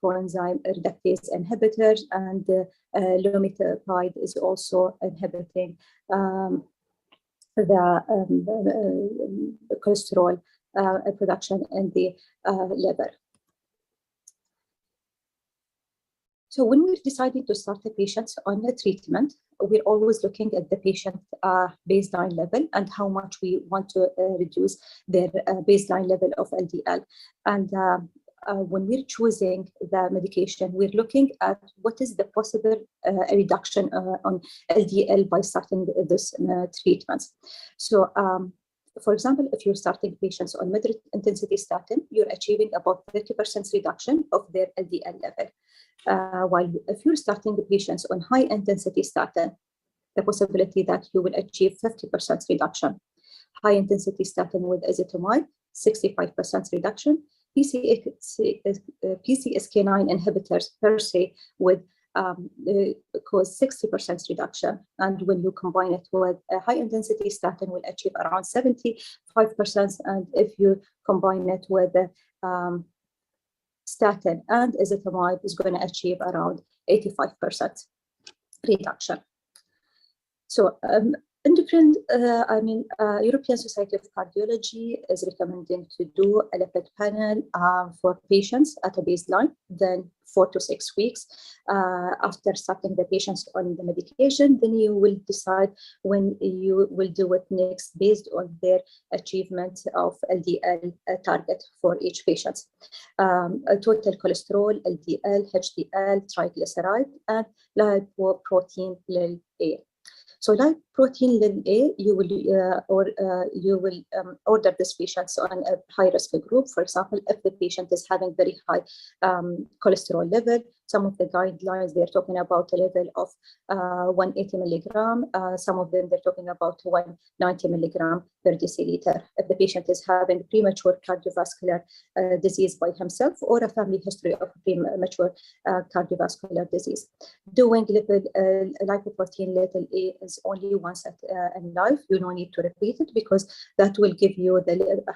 coenzyme reductase inhibitors, and lumitapide is also inhibiting the cholesterol production in the liver. So when we're deciding to start the patients on the treatment, we're always looking at the patient baseline level and how much we want to reduce their baseline level of LDL. And when we're choosing the medication, we're looking at what is the possible reduction on LDL by starting this treatments. So, for example, if you're starting patients on moderate intensity statin, you're achieving about 30% reduction of their LDL level. While if you're starting the patients on high intensity statin, the possibility that you will achieve 50% reduction. High intensity statin with ezetimibe, 65% reduction. PCSK9 inhibitors per se would cause 60% reduction. And when you combine it with a high intensity statin, will achieve around 75%. And if you combine it with statin and ezetimibe, is going to achieve around 85% reduction. So endocrine, European Society of Cardiology is recommending to do a lipid panel for patients at a baseline, then 4 to 6 weeks. After starting the patients on the medication, then you will decide when you will do it next based on their achievement of LDL target for each patient. Total cholesterol, LDL, HDL, triglyceride, and lipoprotein (LIL-A). So protein ln A, you will order this patient on a high-risk group. For example, if the patient is having very high cholesterol level, some of the guidelines, they're talking about a level of 180 milligram. Some of them, they're talking about 190 milligram per deciliter. If the patient is having premature cardiovascular disease by himself or a family history of premature cardiovascular disease. Doing lipoprotein little a is only once in life. You don't need to repeat it because that will give you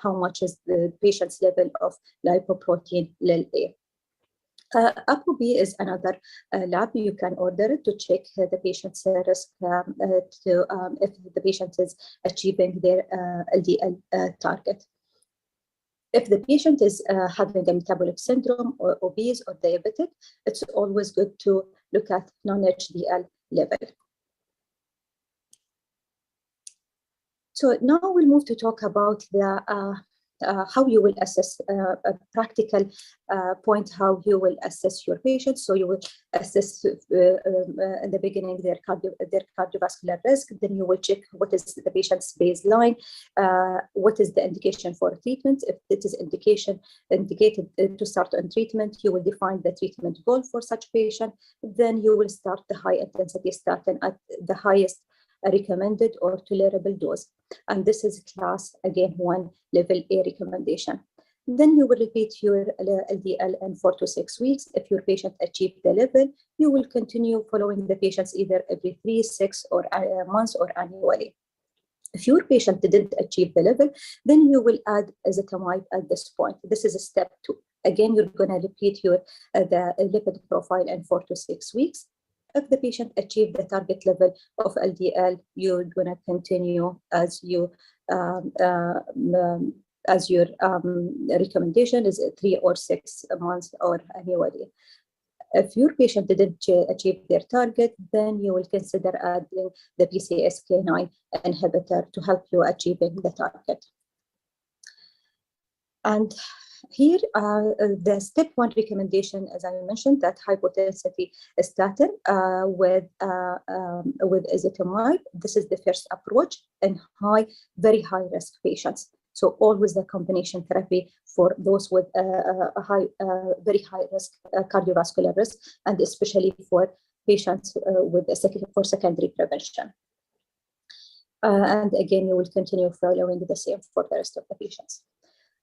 how much is the patient's level of lipoprotein lil A. ApoB is another lab you can order it to check the patient's risk if the patient is achieving their LDL target. If the patient is having a metabolic syndrome or obese or diabetic, it's always good to look at non-HDL level. So now we'll move to talk about the how you will assess a practical point, how you will assess your patients. So you will assess in the beginning their cardiovascular risk, then you will check what is the patient's baseline, what is the indication for treatment. If it is indicated to start on treatment, you will define the treatment goal for such patient. Then you will start the high intensity statin at the highest recommended or tolerable dose. And this is class, again, 1 level A recommendation. Then you will repeat your LDL in 4 to 6 weeks. If your patient achieved the level, you will continue following the patients either every 3, 6 or months or annually. If your patient didn't achieve the level, then you will add ezetimibe at this point. This is a step 2. Again, you're going to repeat your the lipid profile in 4 to 6 weeks. If the patient achieved the target level of LDL, you're going to continue as your recommendation is 3 or 6 months or annually. If your patient didn't achieve their target, then you will consider adding the PCSK9 inhibitor to help you achieving the target. And here, the step 1 recommendation, as I mentioned, that high-potential statin with ezetimibe. This is the first approach in very high-risk patients. So always the combination therapy for those with very high-risk cardiovascular risk, and especially for patients with for secondary prevention. And again, you will continue following the same for the rest of the patients.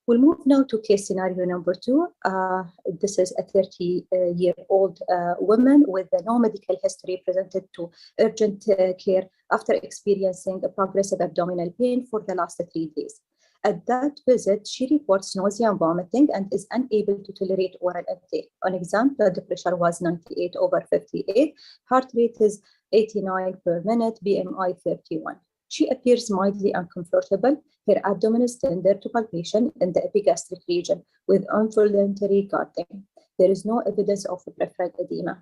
We'll move now to case scenario number 2. This is a 30-year-old woman with no medical history presented to urgent care after experiencing a progressive abdominal pain for the last 3 days. At that visit, she reports nausea and vomiting and is unable to tolerate oral intake. On exam, blood pressure was 98/58, heart rate is 89 per minute, BMI 31. She appears mildly uncomfortable. Her abdomen is tender to palpation in the epigastric region with involuntary guarding. There is no evidence of peripheral edema.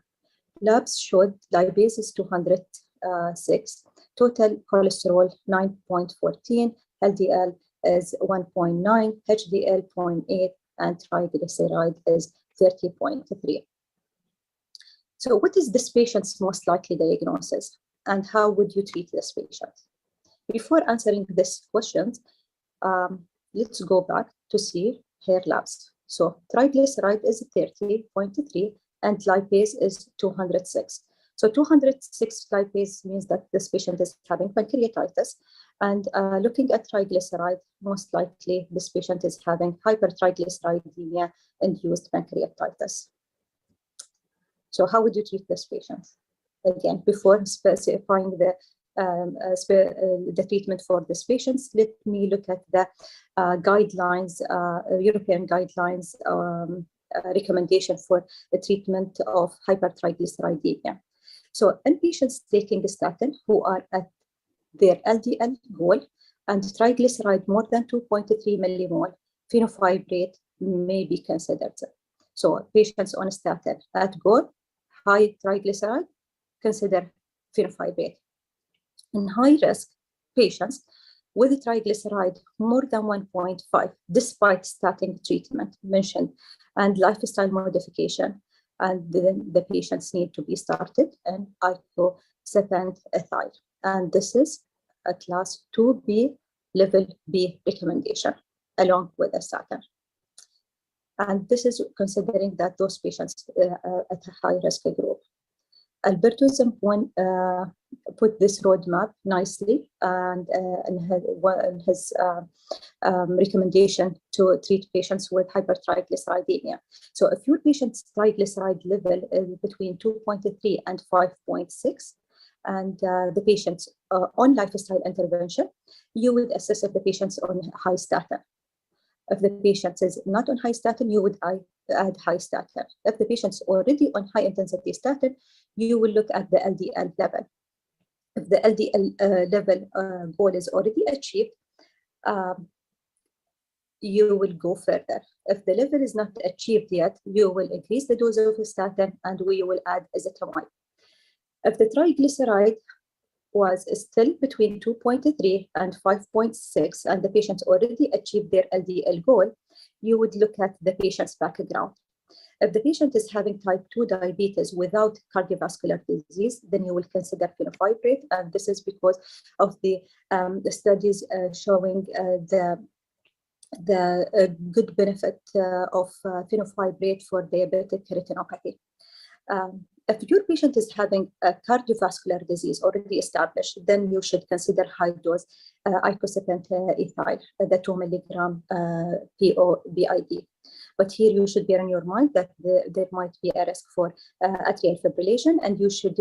Labs showed lipase is 206, total cholesterol 9.14, LDL is 1.9, HDL 0.8, and triglyceride is 30.3. So what is this patient's most likely diagnosis, and how would you treat this patient? Before answering these questions, let's go back to see her labs. So triglyceride is 30.3 and lipase is 206. So 206 lipase means that this patient is having pancreatitis. And looking at triglyceride, most likely this patient is having hypertriglyceridemia induced pancreatitis. So how would you treat this patient? Again, before specifying the treatment for these patients, let me look at the guidelines, European guidelines recommendation for the treatment of hypertriglyceridemia. So in patients taking statin who are at their LDL goal and triglyceride more than 2.3 millimole, phenofibrate may be considered. So patients on statin at goal, high triglyceride, consider phenofibrate. In high-risk patients with triglyceride more than 1.5, despite statin treatment mentioned, and lifestyle modification, and then the patients need to be started and icosapent ethyl. And this is a class 2B, level B recommendation, along with a statin. And this is considering that those patients are at a high risk group. Alberto Zampone put this roadmap nicely and in his recommendation to treat patients with hypertriglyceridemia. So if your patient's triglyceride level is between 2.3 and 5.6, and the patient's on lifestyle intervention, you would assess if the patient's on high statin. If the patient is not on high statin, you would add high statin. If the patient's already on high intensity statin, you will look at the LDL level. If the LDL level goal is already achieved, you will go further. If the level is not achieved yet, you will increase the dose of statin and we will add ezetimibe. If the triglyceride was still between 2.3 and 5.6, and the patient already achieved their LDL goal, you would look at the patient's background. If the patient is having type 2 diabetes without cardiovascular disease, then you will consider fenofibrate, and this is because of the studies showing the good benefit of fenofibrate for diabetic retinopathy. If your patient is having a cardiovascular disease already established, then you should consider high-dose icosapent ethyl, the 2 milligram PO/BID. But here you should bear in your mind that there might be a risk for atrial fibrillation, and you should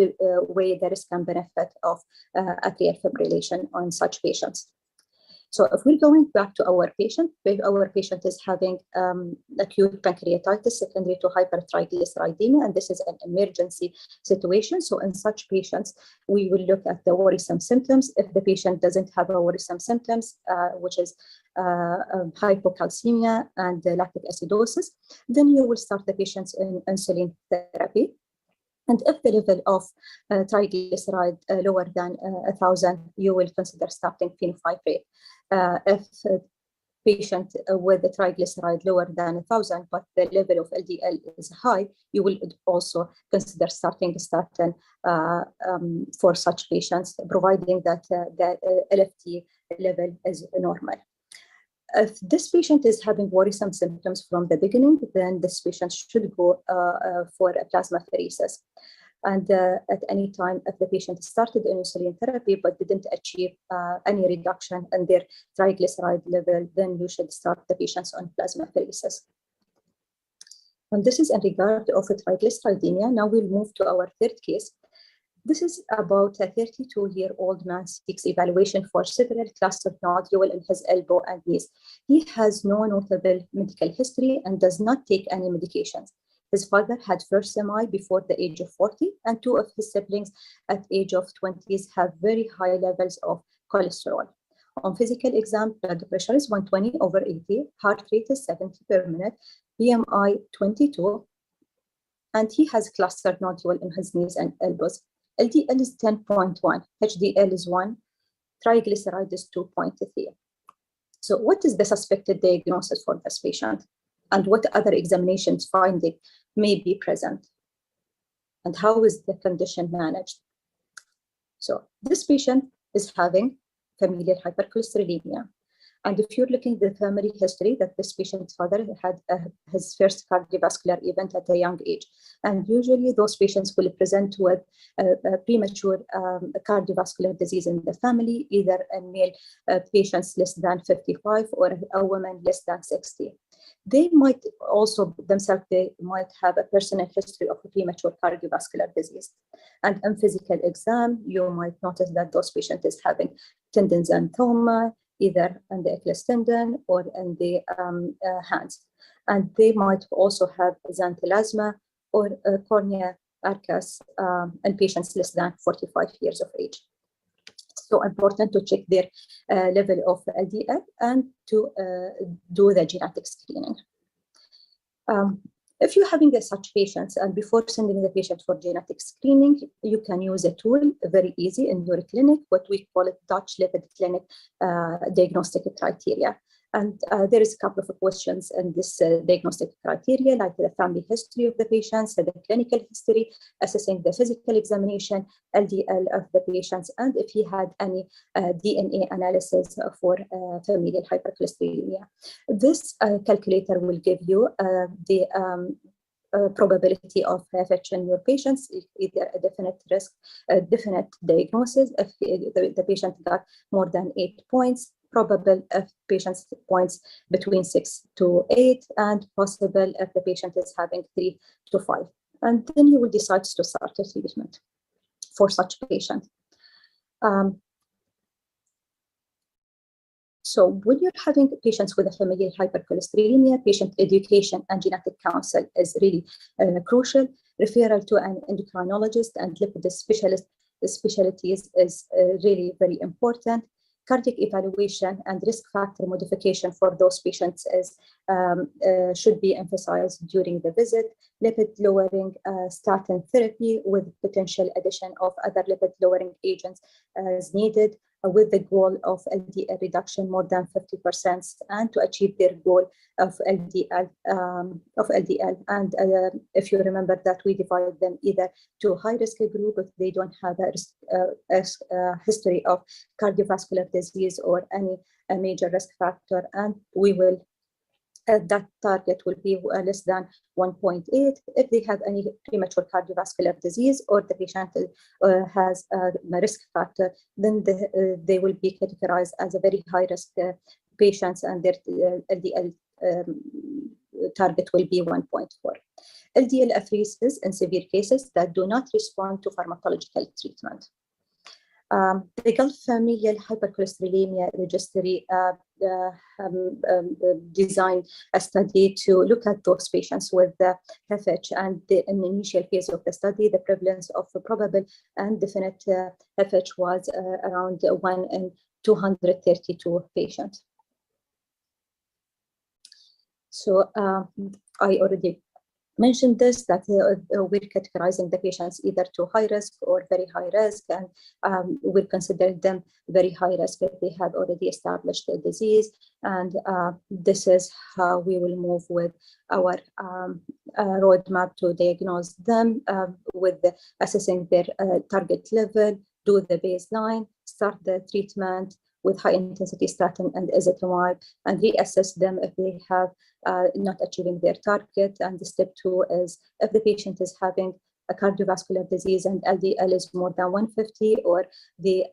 weigh the risk and benefit of atrial fibrillation on such patients. So if we're going back to our patient is having acute pancreatitis secondary to hypertriglyceridemia, and this is an emergency situation. So in such patients, we will look at the worrisome symptoms. If the patient doesn't have a worrisome symptoms, which is hypocalcemia and lactic acidosis, then you will start the patients in insulin therapy. And if the level of triglyceride lower than 1,000, you will consider starting fenofibrate. If a patient with the triglyceride lower than 1,000, but the level of LDL is high, you will also consider starting statin for such patients, providing that the LFT level is normal. If this patient is having worrisome symptoms from the beginning, then this patient should go for a plasmapheresis. And at any time, if the patient started insulin therapy but didn't achieve any reduction in their triglyceride level, then you should start the patients on plasmapheresis. And this is in regard of triglyceridemia. Now we'll move to our third case. This is about a 32-year-old man seeks evaluation for several clustered nodule in his elbow and knees. He has no notable medical history and does not take any medications. His father had first MI before the age of 40, and two of his siblings at age of 20s have very high levels of cholesterol. On physical exam, blood pressure is 120/80, heart rate is 70 per minute, BMI 22, and he has clustered nodule in his knees and elbows. LDL is 10.1, HDL is 1, triglyceride is 2.3. So what is the suspected diagnosis for this patient? And what other examinations finding may be present? And how is the condition managed? So this patient is having familial hypercholesterolemia. And if you're looking at the family history, that this patient's father had his first cardiovascular event at a young age. And usually those patients will present with premature cardiovascular disease in the family, either in male patients less than 55 or a woman less than 60. They might also themselves, they might have a personal history of a premature cardiovascular disease. And in physical exam, you might notice that those patients is having tendon xanthoma, either in the Achilles tendon or in the hands. And they might also have xanthelasma or cornea arcus in patients less than 45 years of age. So important to check their level of LDL and to do the genetic screening. If you're having such patients, and before sending the patient for genetic screening, you can use a tool, very easy in your clinic, what we call it Dutch Lipid Clinic diagnostic criteria. And there is a couple of questions in this diagnostic criteria, like the family history of the patients, the clinical history, assessing the physical examination, LDL of the patients, and if he had any DNA analysis for familial hypercholesterolemia. This calculator will give you the probability of FH in your patients, either a definite risk, a definite diagnosis, if the patient got more than 8 points, probable if patient's points between 6 to 8, and possible if the patient is having 3 to 5. And then you will decide to start a treatment for such patient. So when you're having patients with a familial hypercholesterolemia, patient education and genetic counsel is really crucial. Referral to an endocrinologist and lipid specialties is really very important. Cardiac evaluation and risk factor modification for those patients should be emphasized during the visit. Lipid lowering statin therapy with potential addition of other lipid lowering agents as needed, with the goal of LDL reduction more than 50% and to achieve their goal of LDL. And if you remember that we divide them either to high-risk group if they don't have a history of cardiovascular disease or any major risk factor, and we will that target will be less than 1.8 if they have any premature cardiovascular disease or the patient has a risk factor, then they will be categorized as a very high risk patients, and their LDL target will be 1.4. LDL apheresis in severe cases that do not respond to pharmacological treatment. The Gulf Familial Hypercholesterolemia Registry designed a study to look at those patients with the FH, and in the initial phase of the study, the prevalence of probable and definite FH was around 1 in 232 patients. So I already mentioned this, that we're categorizing the patients either to high risk or very high risk, and we'll consider them very high risk if they have already established the disease. And this is how we will move with our roadmap to diagnose them with assessing their target level, do the baseline, start the treatment with high intensity statin and ezetimibe, and reassess them if they have not achieving their target. And the step 2 is if the patient is having a cardiovascular disease and LDL is more than 150, or the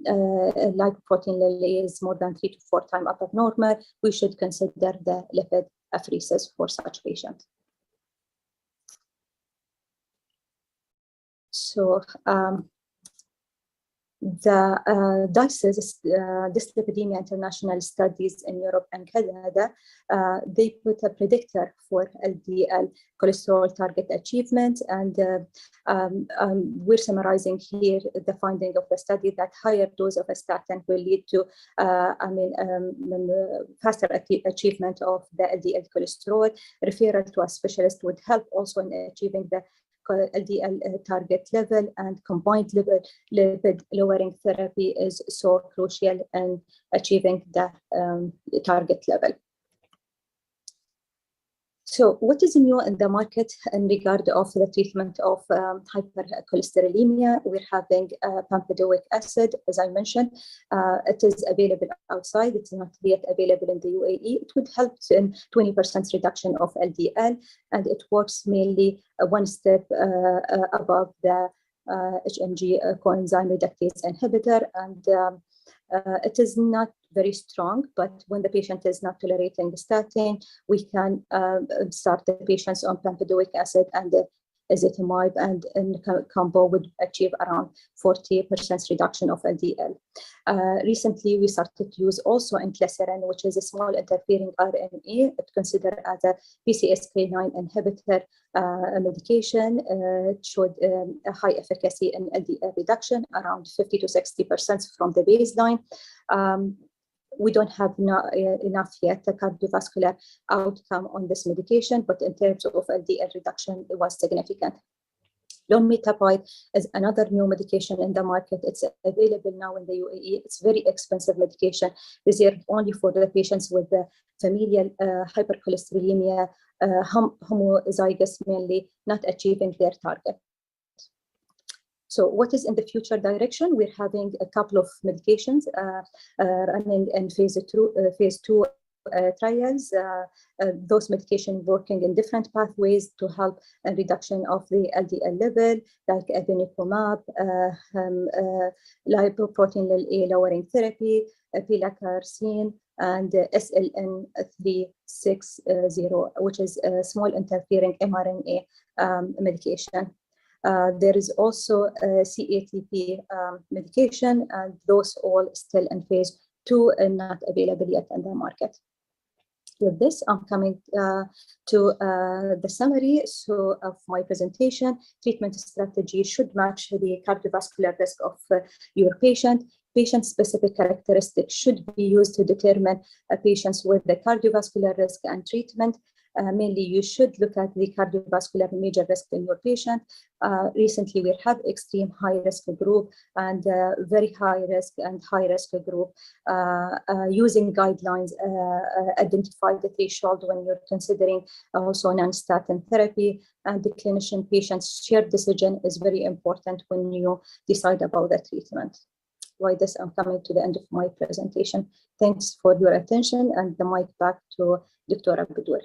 lipoprotein level is more than 3 to 4 times above normal, we should consider the lipid apheresis for such patients. So the dyslipidemia international studies in Europe and Canada, they put a predictor for LDL cholesterol target achievement, and we're summarizing here the finding of the study that higher dose of a statin will lead to faster achievement of the LDL cholesterol. Referral to a specialist would help also in achieving the LDL target level, and combined lipid lowering therapy is so crucial in achieving the target level. So what is new in the market in regard of the treatment of hypercholesterolemia? We're having pampidoic acid, as I mentioned. It is available outside. It's not yet available in the UAE. It would help in 20% reduction of LDL, and it works mainly one step above the HMG coenzyme reductase inhibitor, and it is not very strong, but when the patient is not tolerating the statin, we can start the patients on pampidoic acid and the ezetimibe, and in combo would achieve around 40% reduction of LDL. Recently, we started to use also inclisiran, which is a small interfering RNA. It's considered as a PCSK9 inhibitor medication. It showed a high efficacy in LDL reduction, around 50 to 60% from the baseline. We don't have enough yet a cardiovascular outcome on this medication, but in terms of LDL reduction, it was significant. Lomipatide is another new medication in the market. It's available now in the UAE. It's very expensive medication, reserved only for the patients with the familial hypercholesterolemia, homozygous mainly, not achieving their target. So what is in the future direction? We're having a couple of medications running in phase two trials. Those medications working in different pathways to help a reduction of the LDL level, like adenosine, lipoprotein A lowering therapy, pilacarcine, and SLN360, which is a small interfering mRNA medication. There is also a CATP medication, and those all still in phase 2 and not available yet in the market. With this, I'm coming to the summary of my presentation. Treatment strategy should match the cardiovascular risk of your patient. Patient-specific characteristics should be used to determine patients with the cardiovascular risk and treatment. Mainly, you should look at the cardiovascular major risk in your patient. Recently, we have extreme high risk group and very high risk and high risk group. Using guidelines, identify the threshold when you're considering also non-statin therapy, and the clinician-patient's shared decision is very important when you decide about the treatment. By this, I'm coming to the end of my presentation. Thanks for your attention, and the mic back to Dr. Abdur.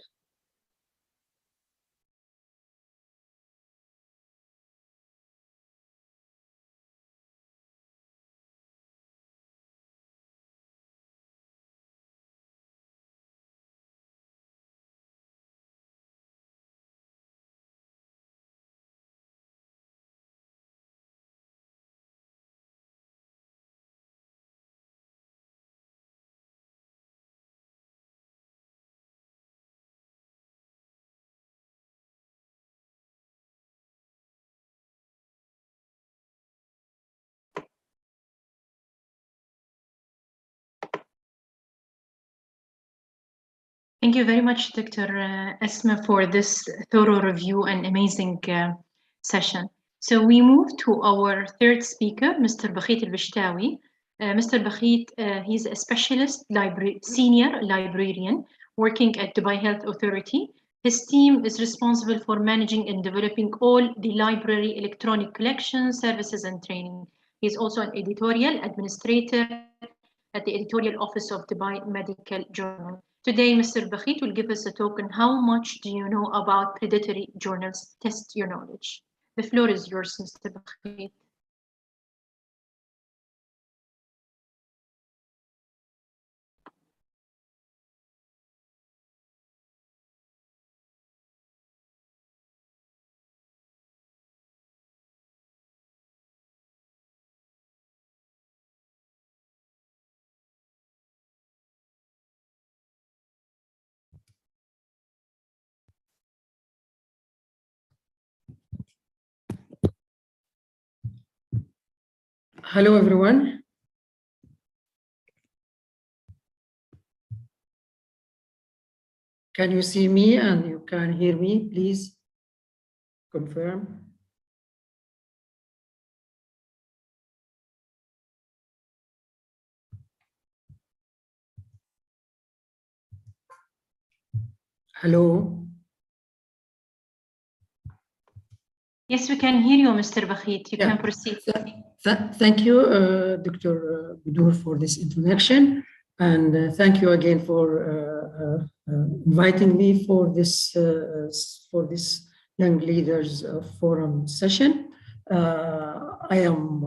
Thank you very much, Dr. Esma, for this thorough review and amazing session. So we move to our third speaker, Mr. Bakhit Al-Bishtawi. Mr. Bakhit, he's a specialist senior librarian working at Dubai Health Authority. His team is responsible for managing and developing all the library electronic collections, services, and training. He's also an editorial administrator at the editorial office of Dubai Medical Journal. Today, Mr. Bakhit will give us a talk on how much do you know about predatory journals. Test your knowledge. The floor is yours, Mr. Bakhit.
Hello, everyone. Can you see me and you can hear me? Please confirm. Hello.
Yes, we can hear you, Mr. Bakhit. You can proceed.
Thank you, Dr. Budur, for this introduction. And thank you again for inviting me for this Young Leaders Forum session. I am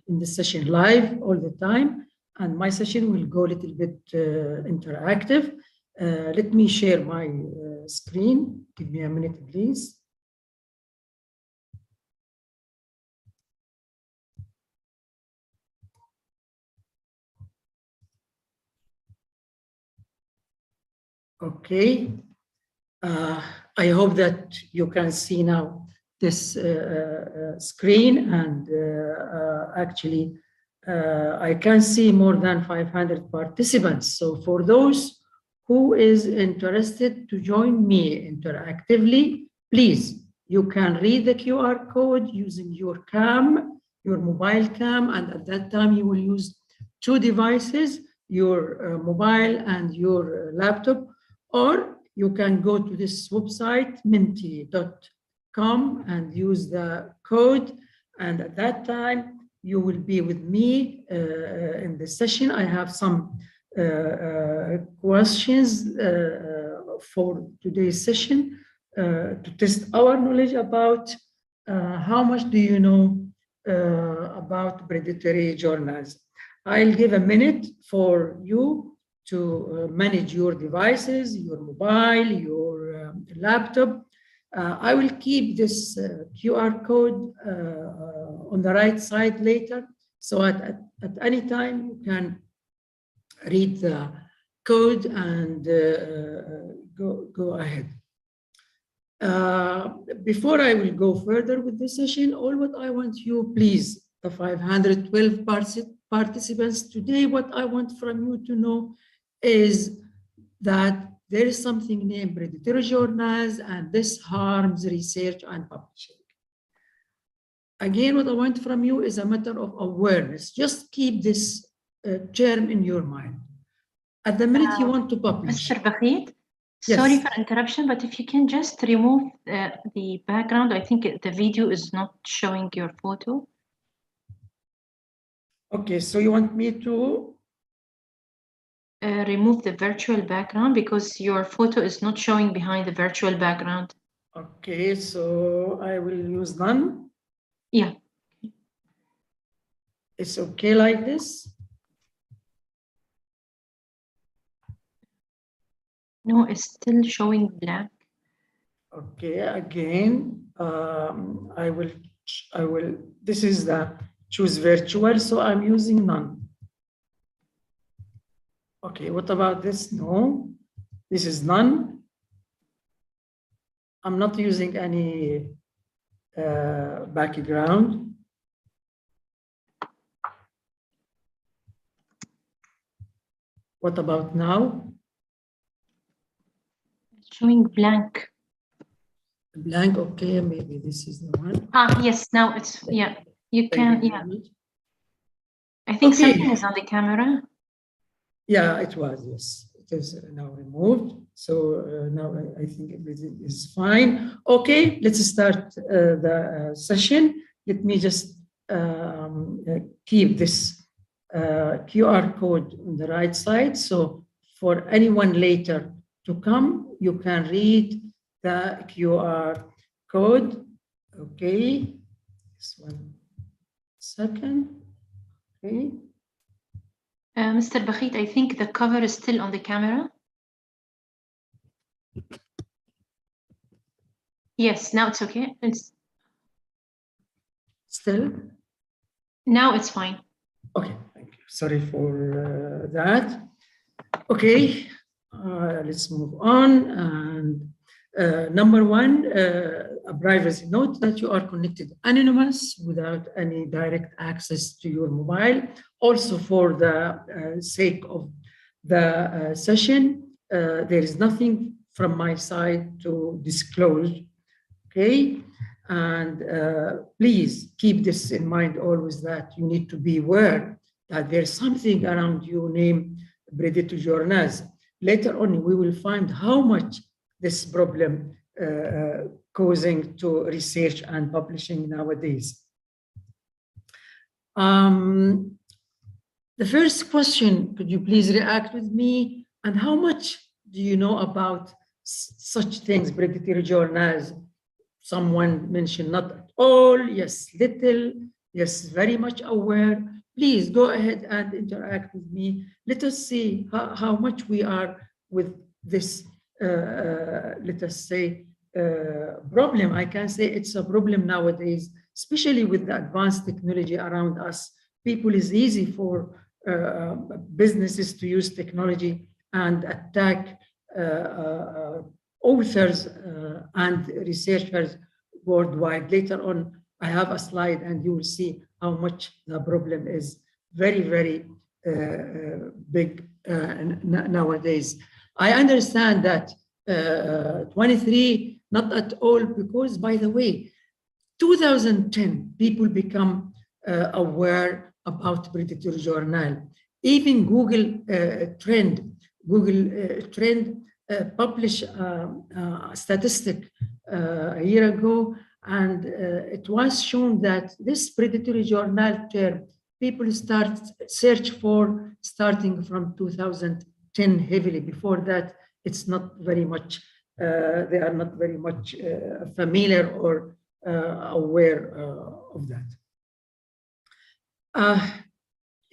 in this session live all the time, and my session will go a little bit interactive. Let me share my screen. Give me a minute, please. Okay, I hope that you can see now this screen, and actually I can see more than 500 participants. So for those who is interested to join me interactively, please you can read the QR code using your cam, your mobile cam, and at that time you will use two devices, your mobile and your laptop, or you can go to this website, menti.com, and use the code. And at that time, you will be with me in the session. I have some questions for today's session to test our knowledge about how much do you know about predatory journals. I'll give a minute for you to manage your devices, your mobile, your laptop. I will keep this QR code on the right side later. So at any time you can read the code and go ahead. Before I will go further with this session, all what I want you, please, the 512 participants today, what I want from you to know is that there is something named predatory journals, and this harms research and publishing. Again, what I want from you is a matter of awareness. Just keep this term in your mind. At the minute you want to publish.
Mr. Bakhit,
Yes.
sorry for interruption, but if you can just remove the background. I think the video is not showing your photo.
Okay, so you want me to?
Remove the virtual background because your photo is not showing behind the virtual background.
Okay, so I will use none.
Yeah.
It's okay like this?
No, it's still showing black.
Okay, again, I will, this is the choose virtual, so I'm using none. Okay, what about this? No, this is none. I'm not using any background. What about now?
It's showing blank.
Blank, okay, maybe this is the one.
Ah, yes, now it's, yeah, you can,
Thank you
yeah.
very much.
I think
Okay.
something is on the camera.
Yeah, it was, yes. It is now removed. So now I think everything is fine. Okay, let's start the session. Let me just keep this QR code on the right side. So for anyone later to come, you can read the QR code. Okay, just 1 second. Okay.
Mr. Bakhit, I think the cover is still on the camera. Yes, now it's okay. It's
Still?
now it's fine.
Okay, thank you. Sorry for that. Okay, let's move on. And number one, a privacy note that you are connected anonymous without any direct access to your mobile. Also, for the sake of the session, there is nothing from my side to disclose. Okay, and please keep this in mind always, that you need to be aware that there's something around you named predatory journals. Later on, we will find how much this problem causing to research and publishing nowadays. The first question, could you please react with me? And how much do you know about such things, predatory journals? Someone mentioned not at all, yes, little, yes, very much aware. Please go ahead and interact with me. Let us see how much we are with this, let us say, problem. I can say it's a problem nowadays, especially with the advanced technology around us. People, is easy for businesses to use technology and attack authors and researchers worldwide. Later on, I have a slide and you will see how much the problem is very, very big nowadays. I understand that 23 not at all, because, by the way, 2010, people become aware about predatory journal. Even Google Trend published a statistic a year ago, and it was shown that this predatory journal term, people start search for starting from 2010 heavily. Before that, it's not very much, they are not very much familiar or aware of that.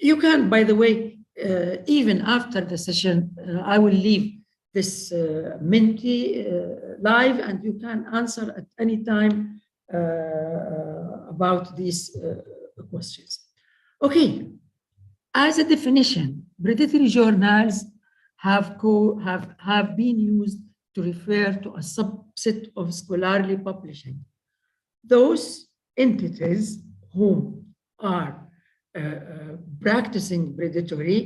You can, by the way, even after the session, I will leave this Menti live, and you can answer at any time about these questions. Okay, as a definition, predatory journals have been used to refer to a subset of scholarly publishing. Those entities who are practicing predatory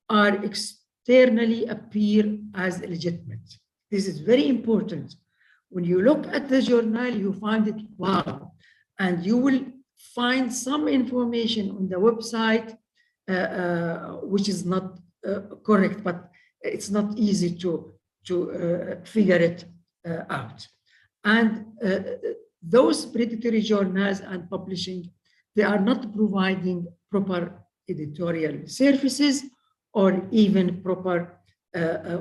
are externally appear as legitimate. This is very important. When you look at the journal, you find it, wow, and you will find some information on the website which is not correct, but it's not easy to figure it out. And those predatory journals and publishing, they are not providing proper editorial services or even proper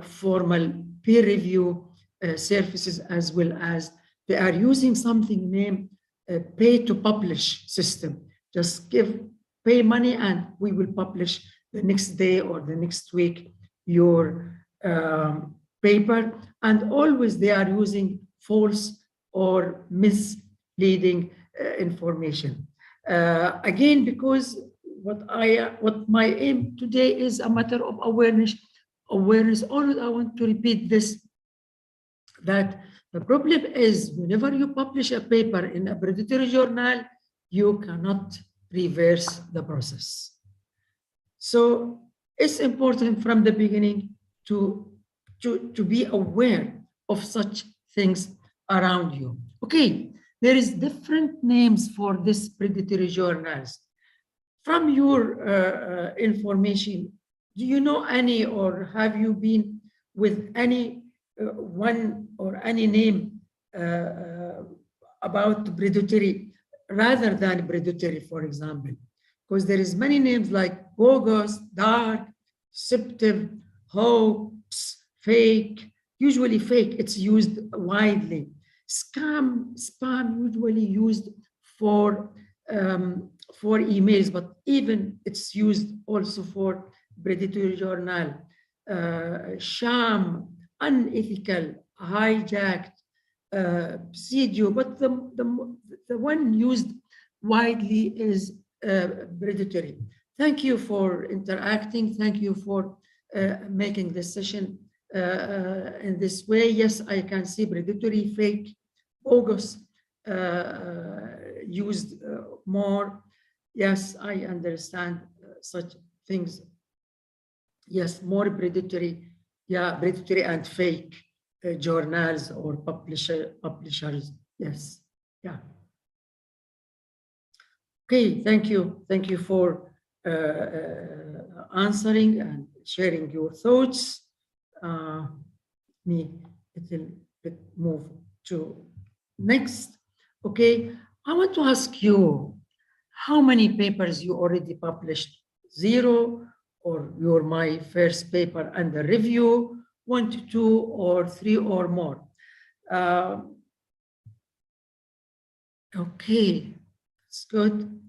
formal peer review services, as well as they are using something named pay to publish system. Just pay money and we will publish the next day or the next week your paper. And always they are using false or misleading information. Again, because what my aim today is a matter of awareness. Always I want to repeat this, that the problem is whenever you publish a paper in a predatory journal, you cannot reverse the process. So it's important from the beginning to be aware of such things around you. Okay, there is different names for these predatory journals. From your information, do you know any, or have you been with any one or any name about predatory rather than predatory, for example? Because there is many names like bogus, dark, deceptive, hoax, fake. Usually fake, it's used widely. Spam usually used for emails, but even it's used also for predatory journal. Sham, unethical, hijacked, pseudo, but the one used widely is predatory. Thank you for interacting. Thank you for making this session in this way. Yes, I can see predatory, fake, bogus used more. Yes, I understand such things. Yes, more predatory, yeah, predatory and fake journals or publishers. Yes, yeah. Okay, thank you. Thank you for answering and sharing your thoughts. Me, it will move to next. Okay, I want to ask you, how many papers you already published? 0, or you're my first paper under review, 1 to 2 or 3 or more? Okay, that's good.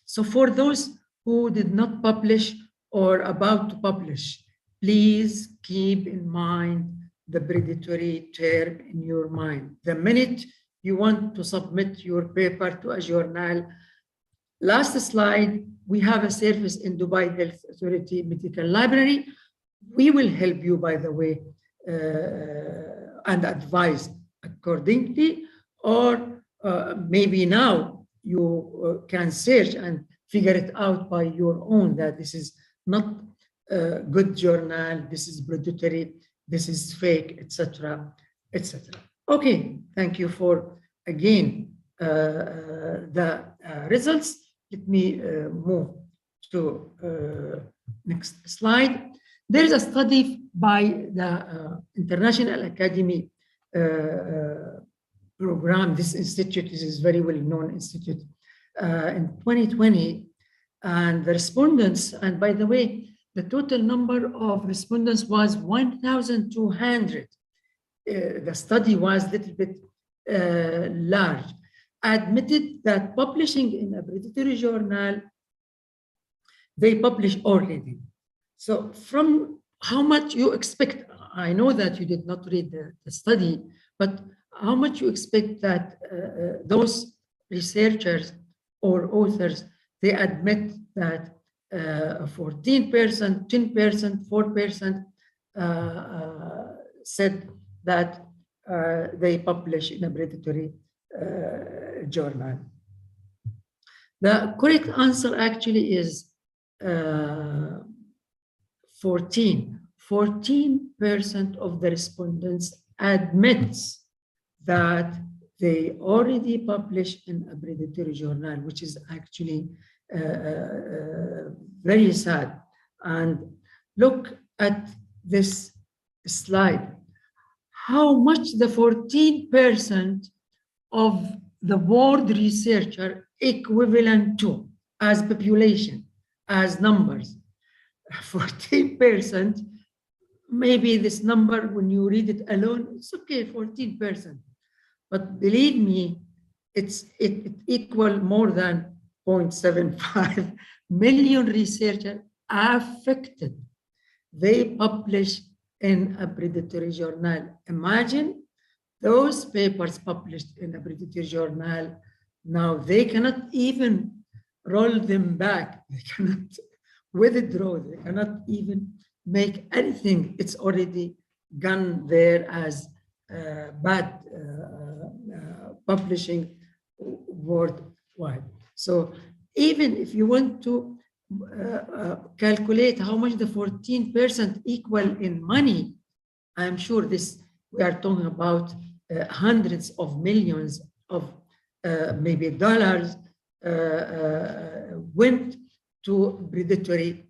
So for those who did not publish or about to publish, please keep in mind the predatory term in your mind. The minute you want to submit your paper to a journal, last slide, we have a service in Dubai Health Authority Medical Library. We will help you, by the way, and advise accordingly, or maybe now you can search and figure it out by your own, that this is not a good journal, this is predatory, this is fake, etc., etc. Okay, thank you for again the results. Let me move to next slide. There is a study by the International Academy program. This institute is a very well-known institute in 2020, and the respondents, and by the way, the total number of respondents was 1,200. The study was a little bit large, admitted that publishing in a predatory journal, they publish already. So from how much you expect, I know that you did not read the study, but how much you expect that those researchers or authors, they admit that 14%, 10%, 4% said that they publish in a predatory journal. The correct answer actually is 14% of the respondents admits that they already publish in a predatory journal, which is actually very sad. And look at this slide, how much the 14% of the world researcher equivalent to as population, as numbers. 14%, maybe this number, when you read it alone, it's okay, 14%. But believe me, it equal more than 0.75 million researchers affected. They publish in a predatory journal. Imagine those papers published in a predatory journal. Now they cannot even roll them back. They cannot withdraw. They cannot even make anything. It's already gone there as bad publishing worldwide. So even if you want to calculate how much the 14% equal in money, I'm sure this, we are talking about hundreds of millions of maybe dollars went to predatory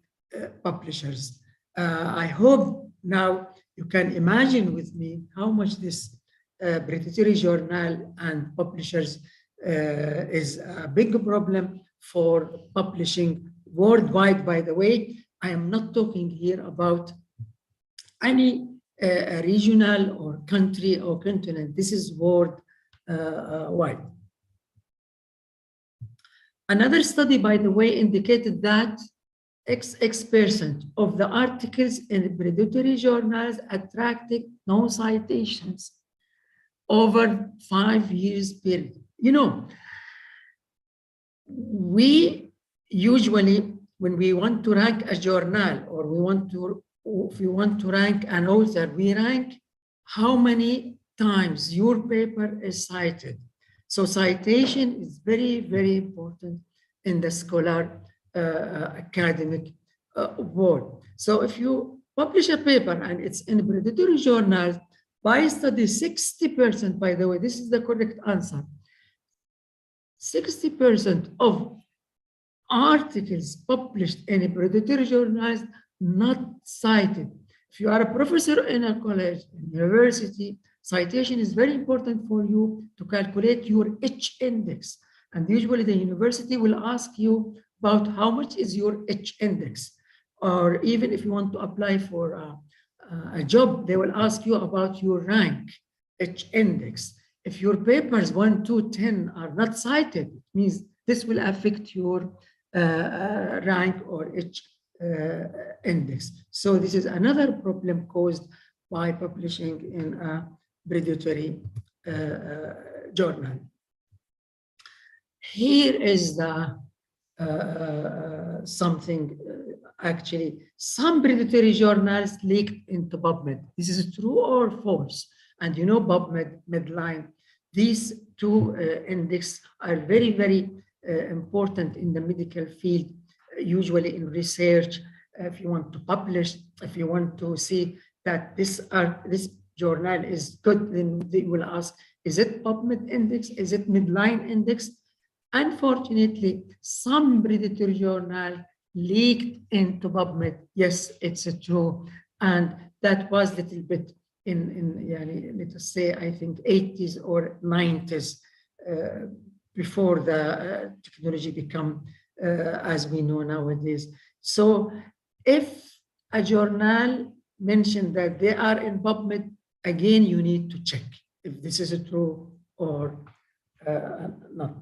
publishers. I hope now you can imagine with me how much this predatory journal and publishers is a big problem for publishing worldwide. By the way, I am not talking here about any regional or country or continent. This is worldwide. Another study, by the way, indicated that XX% of the articles in predatory journals attracted no citations over 5 years period. You know, we usually, when we want to rank a journal, or if we want to rank an author, we rank how many times your paper is cited. So citation is very, very important in the scholar academic world. So if you publish a paper and it's in predatory journals, by study 60%, by the way, this is the correct answer, 60% of articles published in predatory journals not cited. If you are a professor in a college, university, citation is very important for you to calculate your H index. And usually the university will ask you about how much is your H index. Or even if you want to apply for a job, they will ask you about your rank, H index. If your papers 1, 2, 10 are not cited, it means this will affect your rank or H index. So this is another problem caused by publishing in a predatory journal. Here is the something, actually, some predatory journals leaked into PubMed. This is true or false? And you know, PubMed, Medline, these two index are very, very important in the medical field, usually in research. If you want to publish, if you want to see that this journal is good, then they will ask, is it PubMed index? Is it Midline index? Unfortunately, some predatory journal leaked into PubMed. Yes, it's true. And that was a little bit in let us say, I think 80s or 90s, before the technology become as we know nowadays. So if a journal mentioned that they are in PubMed, again, you need to check if this is true or not.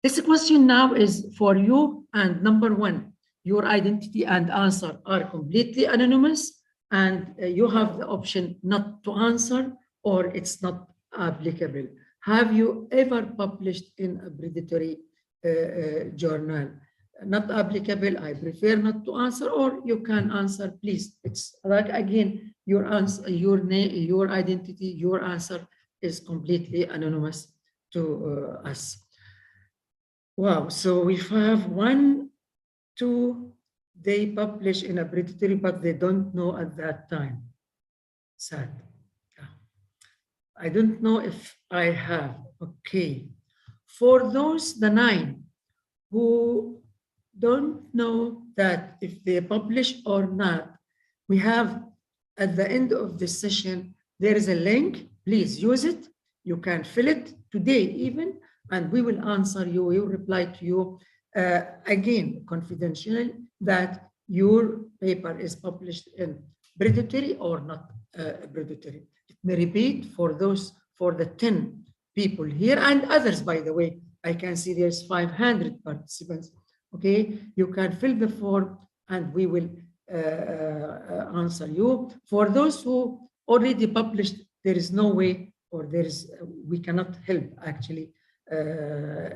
This question now is for you, and number one, your identity and answer are completely anonymous, and you have the option not to answer or it's not applicable. Have you ever published in a predatory journal? Not applicable, I prefer not to answer, or you can answer, please. It's like, again, your answer, your name, your identity, your answer is completely anonymous to us. Wow, so we have 1, 2, they publish in a predatory, but they don't know at that time. Sad. Yeah. I don't know if I have. Okay. For those, the 9, who don't know that if they publish or not, we have at the end of this session, there is a link. Please use it. You can fill it today even, and we will answer you, we will reply to you, again, confidentially, that your paper is published in predatory or not predatory. Let me repeat for those, for the 10 people here and others, by the way, I can see there's 500 participants. Okay, you can fill the form and we will answer you. For those who already published, there is no way, or there is, we cannot help actually.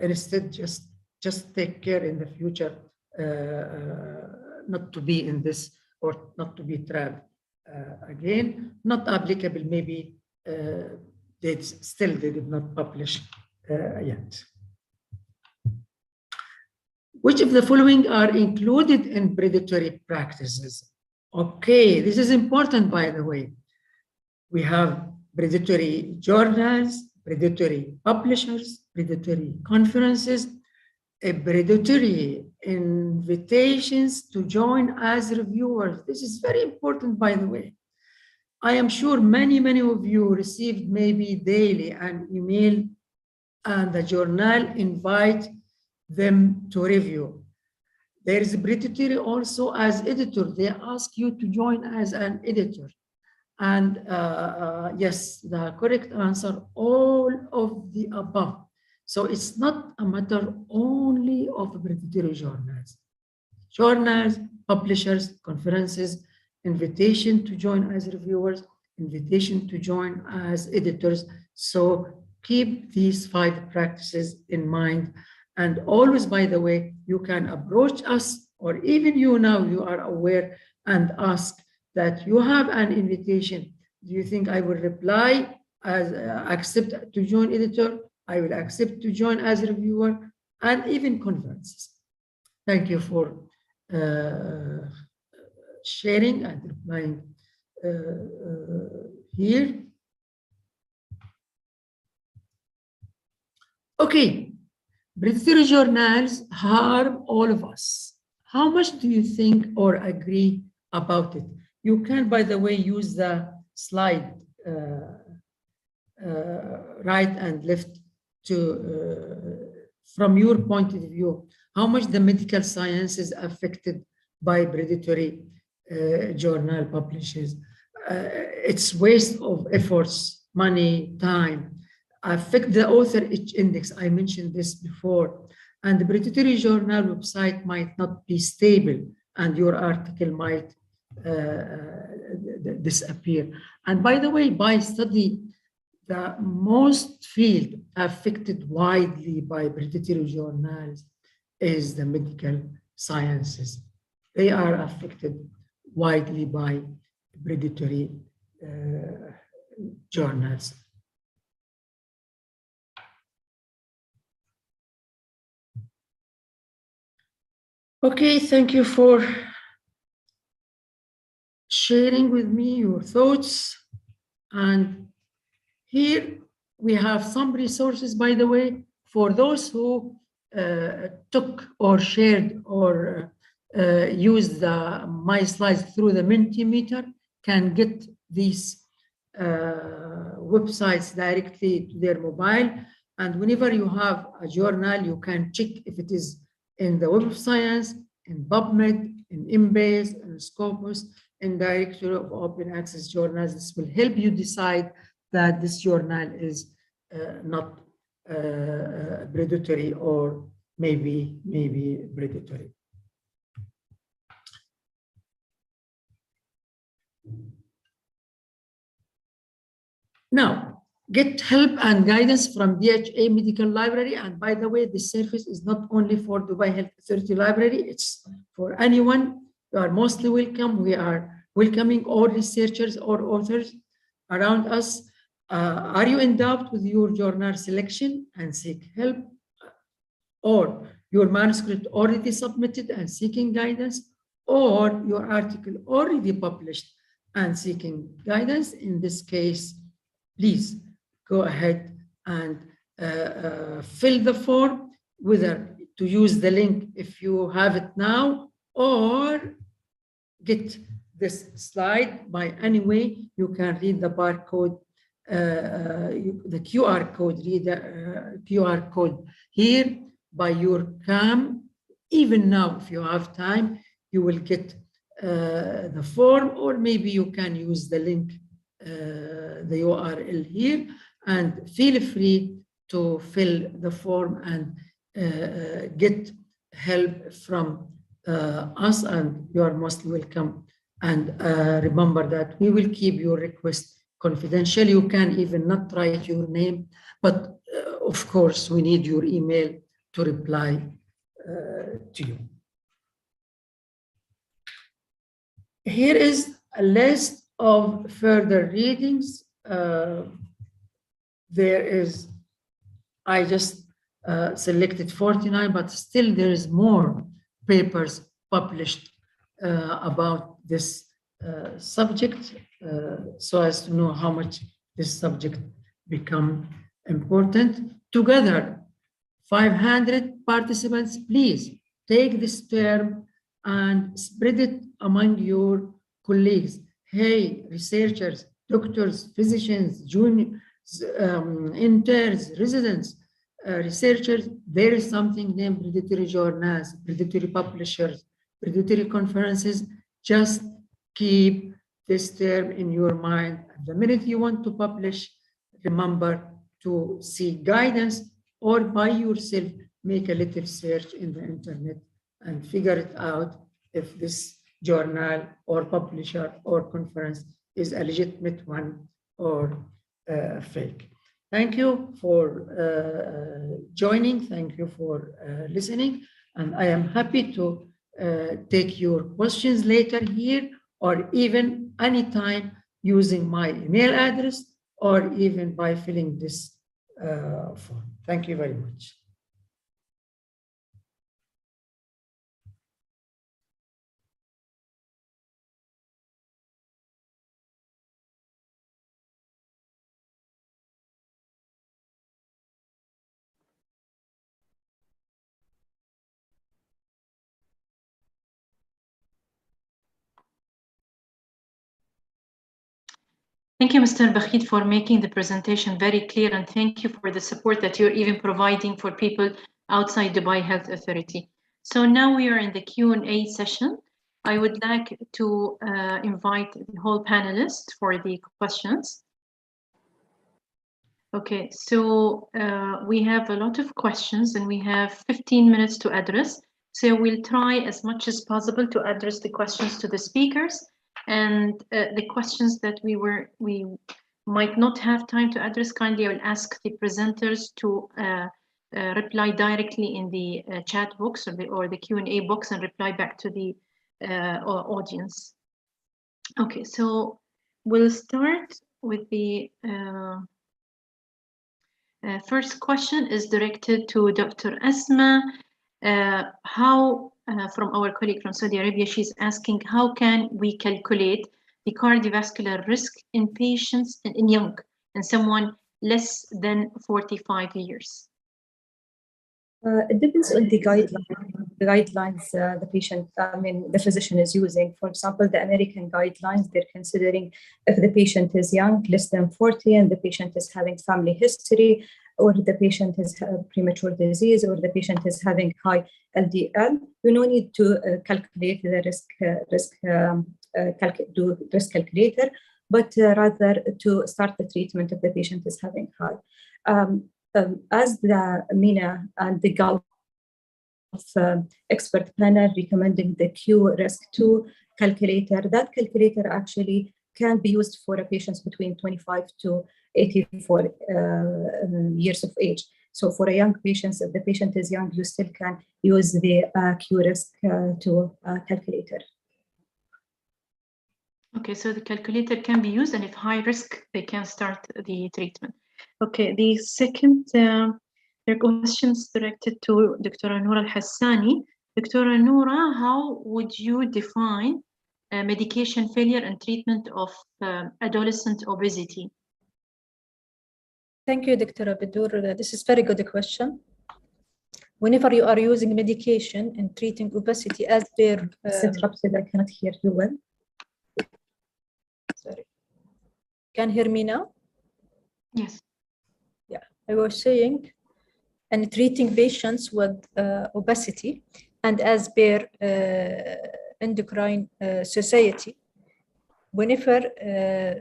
Instead, just take care in the future not to be in this or not to be trapped again. Not applicable, maybe they did not publish yet. Which of the following are included in predatory practices? Okay, this is important, by the way. We have predatory journals, predatory publishers, predatory conferences, predatory invitations to join as reviewers. This is very important, by the way. I am sure many of you received maybe daily an email and the journal invite them to review. There is predatory also as editor. They ask you to join as an editor. And yes, the correct answer, all of the above. So it's not a matter only of predatory journals. Journals, publishers, conferences, invitation to join as reviewers, invitation to join as editors. So keep these 5 practices in mind. And always, by the way, you can approach us, or even you now, you are aware, and ask that you have an invitation. Do you think I will reply as accept to join editor? I will accept to join as reviewer, and even conferences. Thank you for sharing and replying here. Okay, predatory journals harm all of us. How much do you think or agree about it? You can, by the way, use the slide right and left to, from your point of view, how much the medical science is affected by predatory journal publishers. It's waste of efforts, money, time, affect the author index. I mentioned this before. And the predatory journal website might not be stable, and your article might disappear. And by the way, by study, the most field affected widely by predatory journals is the medical sciences. They are affected widely by predatory journals. Okay, thank you for sharing with me your thoughts. And here we have some resources, by the way, for those who took or shared or used my slides through the Mentimeter can get these websites directly to their mobile. And whenever you have a journal, you can check if it is in the Web of Science, in PubMed, in Embase, in Scopus, in Directory of Open Access Journals. This will help you decide that this journal is not predatory or maybe predatory. Now, get help and guidance from DHA Medical Library. And by the way, this service is not only for Dubai Health Authority Library, it's for anyone. You are mostly welcome. We are welcoming all researchers or authors around us. Are you in doubt with your journal selection and seek help? Or your manuscript already submitted and seeking guidance? Or your article already published and seeking guidance? In this case, please go ahead and fill the form, whether to use the link if you have it now, or get this slide by any way. You can read the barcode, the QR code, read the QR code here by your cam. Even now, if you have time, you will get the form, or maybe you can use the link, the URL here, and feel free to fill the form and get help from us, and you are most welcome. And remember that we will keep your request confidential. You can even not write your name, but of course, we need your email to reply to you. Here is a list of further readings. There is, I just selected 49, but still there is more papers published about this subject, so as to know how much this subject become important. Together, 500 participants, please take this term and spread it among your colleagues. Hey, researchers, doctors, physicians, juniors, interns, residents, researchers, there is something named predatory journals, predatory publishers, predatory conferences. Just keep this term in your mind. The minute you want to publish, remember to seek guidance, or by yourself make a little search in the internet and figure it out if this journal or publisher or conference is a legitimate one or fake. Thank you for joining. Thank you for listening. And I am happy to take your questions later here, or even anytime using my email address, or even by filling this form. Thank you very much.
Thank you, Mr. Bakhit, for making the presentation very clear, and thank you for the support that you're even providing for people outside Dubai Health Authority. So now we are in the Q&A session. I would like to invite the whole panelists for the questions. Okay, so we have a lot of questions and we have 15 minutes to address. So we'll try as much as possible to address the questions to the speakers, and the questions that we might not have time to address, kindly I will ask the presenters to reply directly in the chat box or the Q&A box and reply back to the audience. Okay, so we'll start with the first question is directed to Dr. Asma. From our colleague from Saudi Arabia, she's asking, how can we calculate the cardiovascular risk in patients in young and someone less than 45 years?
It depends on the guidelines the physician is using. For example, the American guidelines, they're considering if the patient is young, less than 40, and the patient is having family history, or the patient has premature disease, or the patient is having high LDL. You no need to calculate the risk calculator, but rather to start the treatment if the patient is having high. As the MENA and the Gulf expert panel recommending the Q-RISK-2 calculator, that calculator actually can be used for a patient between 25 to 84 years of age. So for a young patient, if the patient is young, you still can use the Q-RISK-2 calculator.
Okay, so the calculator can be used, and if high risk, they can start the treatment. Okay, the second there are questions directed to Dr. Noura Al-Hassani. Dr. Noura, how would you define medication failure and treatment of adolescent obesity?
Thank you, Dr. Abidur. This is a very good question. Whenever you are using medication and treating obesity as per...
I cannot hear you well.
Sorry. Can you hear me now?
Yes.
Yeah, I was saying, and treating patients with obesity, and as per endocrine society, whenever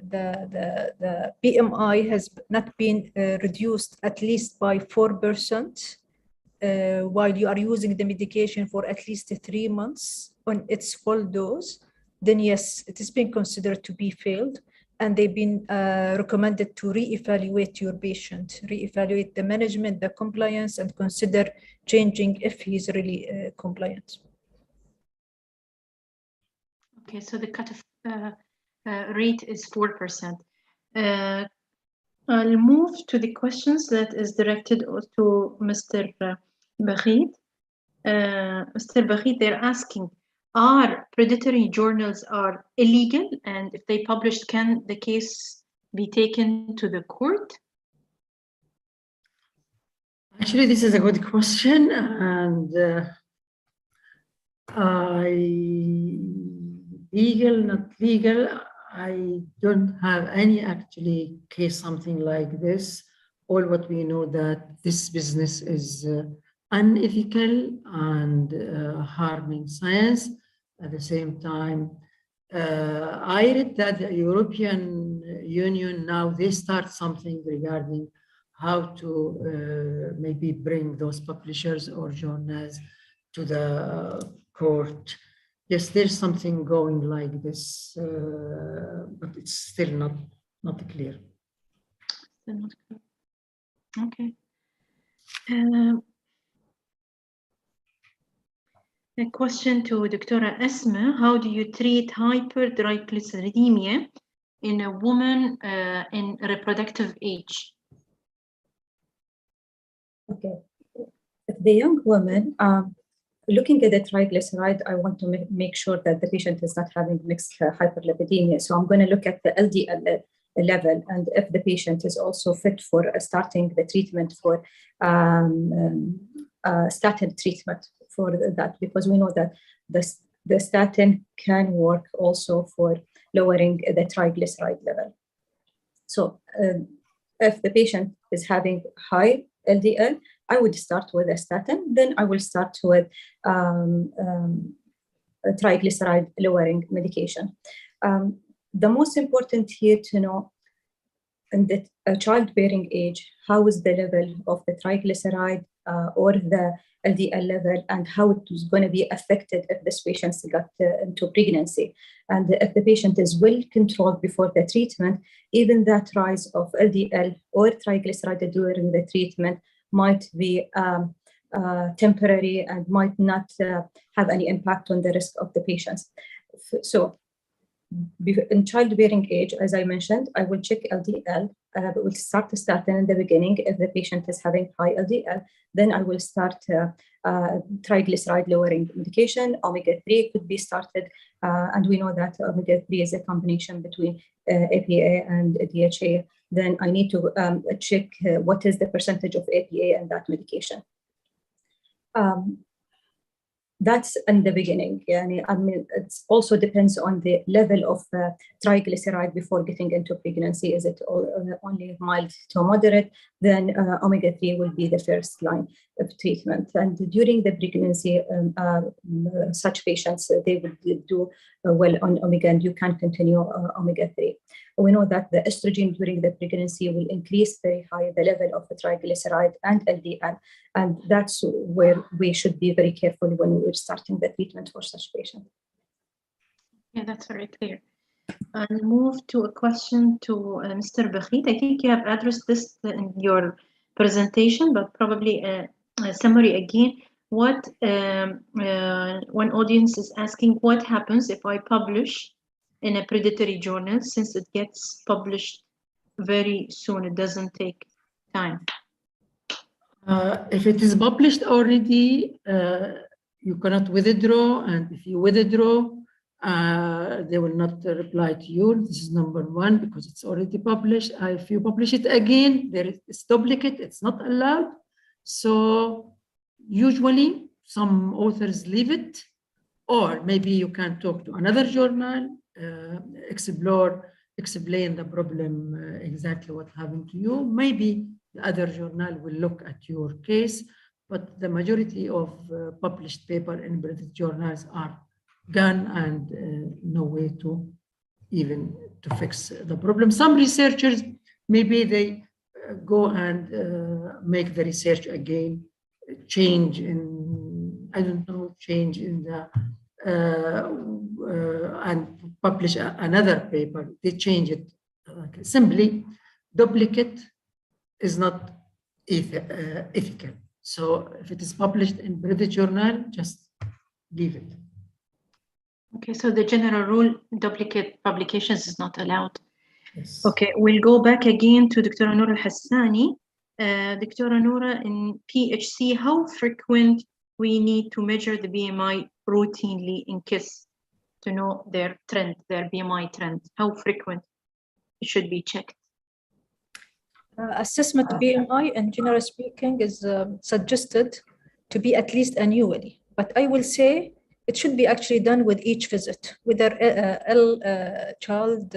the BMI has not been reduced at least by 4%, while you are using the medication for at least 3 months on its full dose, then yes, it is being considered to be failed, and they've been recommended to reevaluate your patient, reevaluate the management, the compliance, and consider changing if he's really compliant.
Okay, so the cutoff rate is 4%. I'll move to the questions that is directed to Mr. Baghid. Mr. Baghid, they're asking, are predatory journals are illegal? And if they published, can the case be taken to the court?
Actually, this is a good question, and legal, not legal, I don't have any actually case something like this. All what we know that this business is unethical and harming science. At the same time, I read that the European Union now they start something regarding how to maybe bring those publishers or journals to the court. Yes, there's something going like this, but it's still not clear.
Still not clear. Okay. A question to Dr. Asma, how do you treat hypertriglyceridemia in a woman in reproductive age?
Okay. If the young woman, looking at the triglyceride, I want to make sure that the patient is not having mixed hyperlipidemia. So I'm going to look at the LDL level, and if the patient is also fit for starting the treatment for statin treatment for that, because we know that the statin can work also for lowering the triglyceride level. So if the patient is having high LDL, I would start with a statin, then I will start with a triglyceride lowering medication. The most important here to know in the childbearing age, how is the level of the triglyceride or the LDL level, and how it is going to be affected if this patient got into pregnancy. And if the patient is well controlled before the treatment, even that rise of LDL or triglyceride during the treatment might be temporary and might not have any impact on the risk of the patients. So in childbearing age, as I mentioned, I will check LDL. We'll start the statin in the beginning. If the patient is having high LDL, then I will start triglyceride lowering medication. Omega-3 could be started, and we know that omega-3 is a combination between APA and DHA. Then I need to check what is the percentage of APA in that medication. That's in the beginning. I mean, it also depends on the level of triglyceride before getting into pregnancy. Is it only mild to moderate? Then omega-3 will be the first line of treatment. And during the pregnancy, such patients, they would do well on omega, and you can continue omega-3. We know that the estrogen during the pregnancy will increase very high the level of the triglyceride and LDL, and that's where we should be very careful when we're starting the treatment for such patients.
Yeah, that's very clear. I'll move to a question to Mr. Bakhit. I think you have addressed this in your presentation, but probably a summary again. What one audience is asking, what happens if I publish in a predatory journal, since it gets published very soon, it doesn't take time?
If it is published already, you cannot withdraw, and if you withdraw, they will not reply to you. This is number one, because it's already published. If you publish it again, it's duplicate, it's not allowed. So usually some authors leave it, or maybe you can talk to another journal, explain the problem, exactly what happened to you. Maybe the other journal will look at your case, but the majority of published paper in British journals are gone, and no way to even to fix the problem. Some researchers, maybe they go and make the research again, change in, I don't know, change in the and publish another paper. They change it. Simply duplicate is not ethical. So if it is published in British journal, just leave it.
Okay, so the general rule, duplicate publications is not allowed.
Yes.
Okay, we'll go back again to Dr. Noura Hassani. Dr. Noura, in PHC, how frequent we need to measure the BMI routinely in kids to know their trend, their BMI trend? How frequent it should be checked?
Assessment BMI, in general speaking, is suggested to be at least annually. But I will say it should be actually done with each visit, whether a child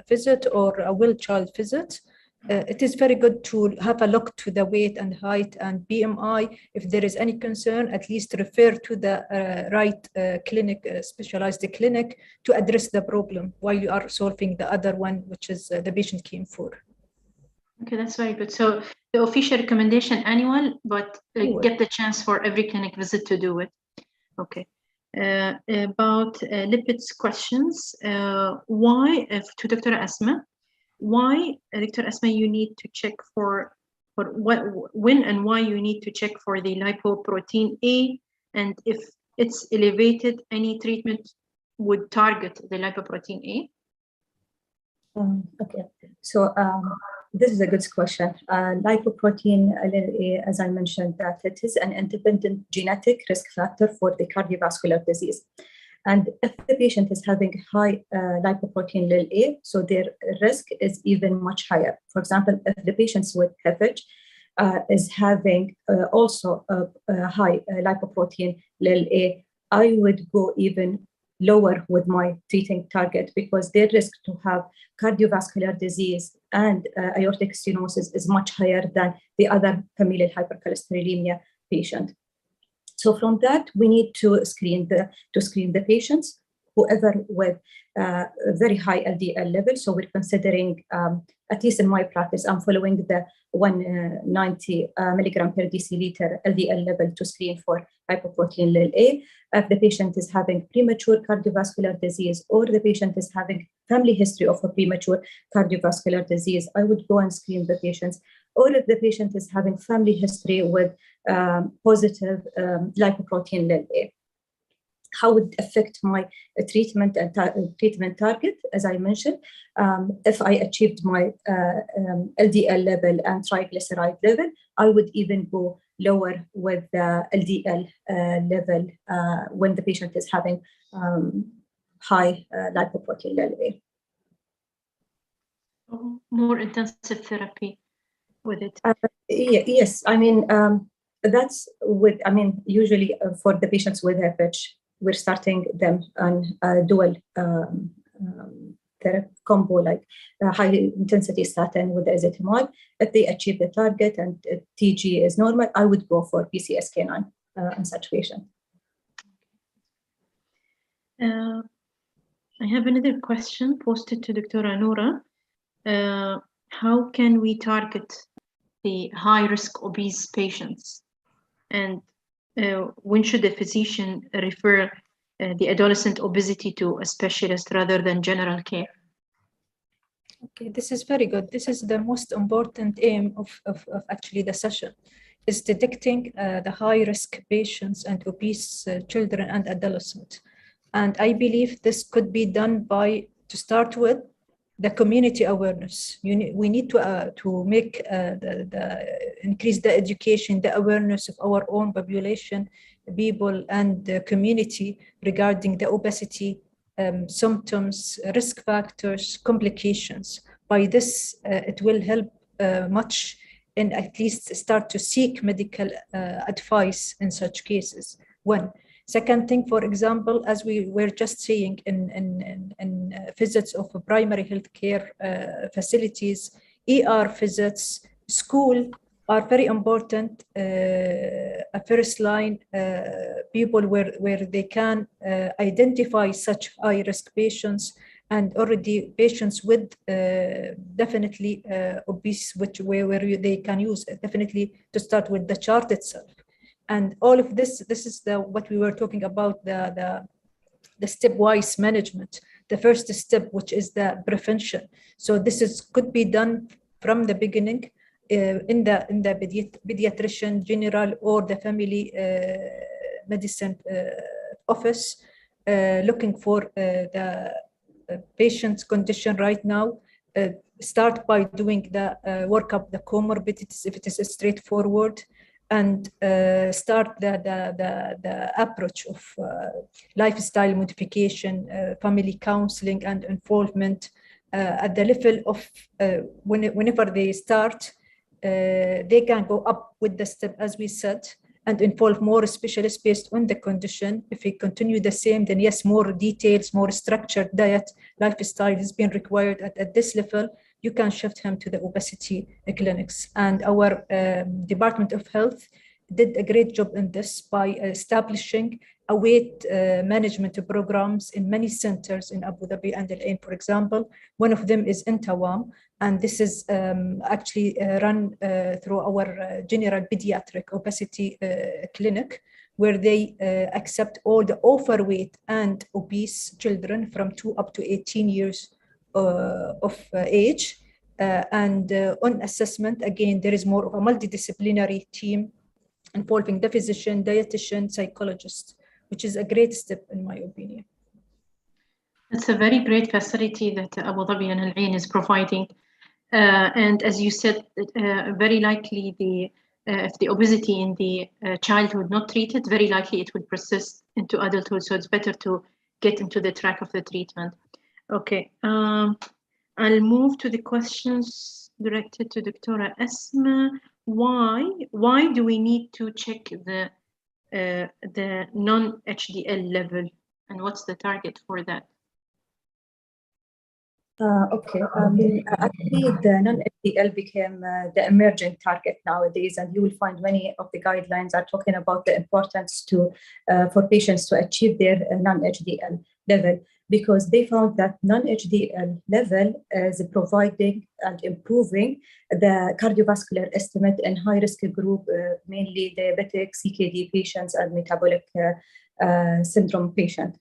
visit or a will child visit. It is very good to have a look to the weight and height and BMI. If there is any concern, at least refer to the right clinic, specialized clinic, to address the problem while you are solving the other one, which is the patient came for.
Okay, that's very good. So the official recommendation annual, but get the chance for every clinic visit to do it. Okay. About lipids questions, why, to Dr. Asma, why, Dr. Asma, you need to check for what, when and why you need to check for the lipoprotein A, and if it's elevated, any treatment would target the lipoprotein A?
Okay, so this is a good question. Lipoprotein A, as I mentioned, that it is an independent genetic risk factor for the cardiovascular disease. And if the patient is having high lipoprotein A, so their risk is even much higher. For example, if the patients with HEPH is having also a high lipoprotein A, I would go even lower with my treating target, because their risk to have cardiovascular disease and aortic stenosis is much higher than the other familial hypercholesterolemia patient. So from that, we need to screen the patients, whoever with very high LDL level. So we're considering, at least in my practice, I'm following the 190 milligram per deciliter LDL level to screen for lipoprotein A. If the patient is having premature cardiovascular disease, or the patient is having family history of a premature cardiovascular disease, I would go and screen the patients. Or if the patient is having family history with positive lipoprotein A. how would affect my treatment and treatment target, as I mentioned. If I achieved my LDL level and triglyceride level, I would even go lower with the LDL level when the patient is having high lipoprotein level.
More intensive therapy with it.
Yes, I mean, that's with, I mean, usually for the patients with FH, we're starting them on dual therapy combo, like high intensity statin with the ezetimibe. If they achieve the target and TG is normal, I would go for PCSK9 in such patient.
I have another question posted to Dr. Noura. How can we target the high-risk obese patients? And when should the physician refer the adolescent obesity to a specialist rather than general care?
Okay, this is very good. This is the most important aim of actually the session, is detecting the high-risk patients and obese children and adolescents. And I believe this could be done by, to start with, the community awareness. We need to make increase the education, the awareness of our own population, people and the community regarding the obesity, symptoms, risk factors, complications. By this, it will help much in at least start to seek medical advice in such cases. One. Second thing, for example, as we were just saying in visits of primary healthcare facilities, ER visits, school are very important, a first line people where they can identify such high-risk patients and already patients with definitely obese, where they can use definitely to start with the chart itself. And all of this is what we were talking about, the stepwise management. The first step, which is the prevention. So this could be done from the beginning in the pediatrician general or the family medicine office, looking for the patient's condition right now. Start by doing the workup, the comorbidities, if it is straightforward, and start the approach of lifestyle modification, family counseling and involvement at the level of whenever they start, they can go up with the step, as we said, and involve more specialists based on the condition. If we continue the same, then yes, more details, more structured diet, lifestyle is being required at this level. You can shift him to the obesity clinics. And our Department of Health did a great job in this by establishing a weight management programs in many centers in Abu Dhabi and Al Ain, for example. One of them is in Tawam, and this is actually run through our general pediatric obesity clinic, where they accept all the overweight and obese children from 2 up to 18 years of age. And on assessment, again, there is more of a multidisciplinary team involving the physician, dietitian, psychologist, which is a great step in my opinion.
It's a very great facility that Abu Dhabi and Al Ain is providing. And as you said, very likely if the obesity in the childhood not treated, very likely it will persist into adulthood. So it's better to get into the track of the treatment. Okay, I'll move to the questions directed to Dr. Esma. Why do we need to check the non-HDL level, and what's the target for that?
Okay, actually the non-HDL became the emerging target nowadays, and you will find many of the guidelines are talking about the importance for patients to achieve their non-HDL level, because they found that non-HDL level is providing and improving the cardiovascular estimate in high-risk group, mainly diabetic, CKD patients, and metabolic syndrome patients.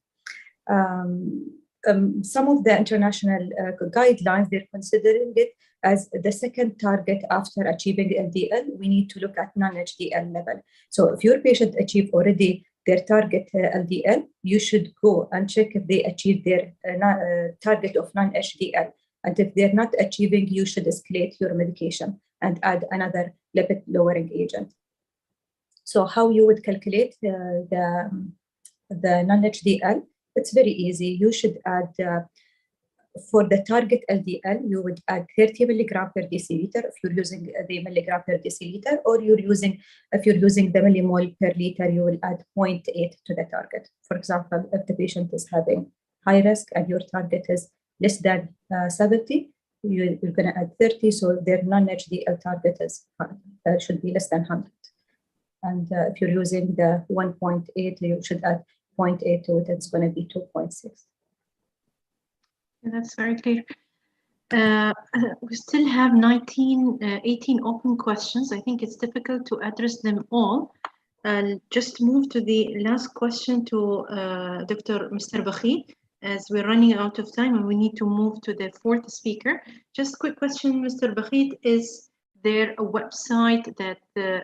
Some of the international guidelines, they're considering it as the second target after achieving LDL. We need to look at non-HDL level. So if your patient achieve already their target LDL, you should go and check if they achieve their target of non-HDL. And if they're not achieving, you should escalate your medication and add another lipid lowering agent. So how you would calculate the non-HDL? It's very easy. You should add, for the target LDL, you would add 30 milligram per deciliter if you're using the milligram per deciliter, or if you're using the millimole per liter, you will add 0.8 to the target. For example, if the patient is having high risk and your target is less than 70, you're going to add 30, so their non-HDL target is should be less than 100. And if you're using the 1.8, you should add 0.8 to it, it's going to be 2.6.
That's very clear. We still have 18 open questions. I think it's difficult to address them all. I'll just move to the last question to Mr. Bakhi, as we're running out of time and we need to move to the fourth speaker. Just quick question, Mr. Bakhi, is there a website that the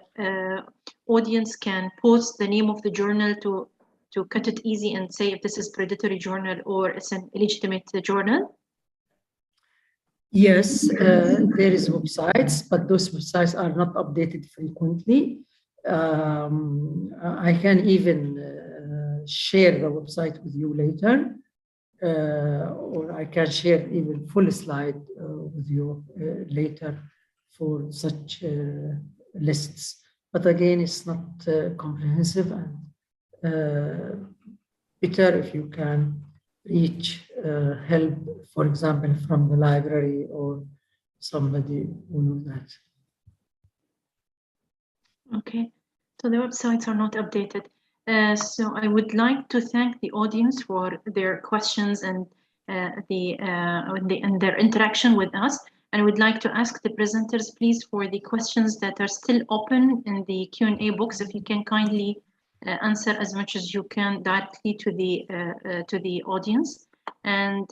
audience can post the name of the journal to cut it easy and say if this is predatory journal or it's an illegitimate journal?
Yes, there is websites, but those websites are not updated frequently. I can even share the website with you later, or I can share even full slide with you later for such lists. But again, it's not comprehensive, and better if you can reach help, for example, from the library or somebody who knows that.
Okay, so the websites are not updated. So I would like to thank the audience for their questions and their interaction with us. And I would like to ask the presenters, please, for the questions that are still open in the Q&A box, if you can kindly answer as much as you can directly to the audience. And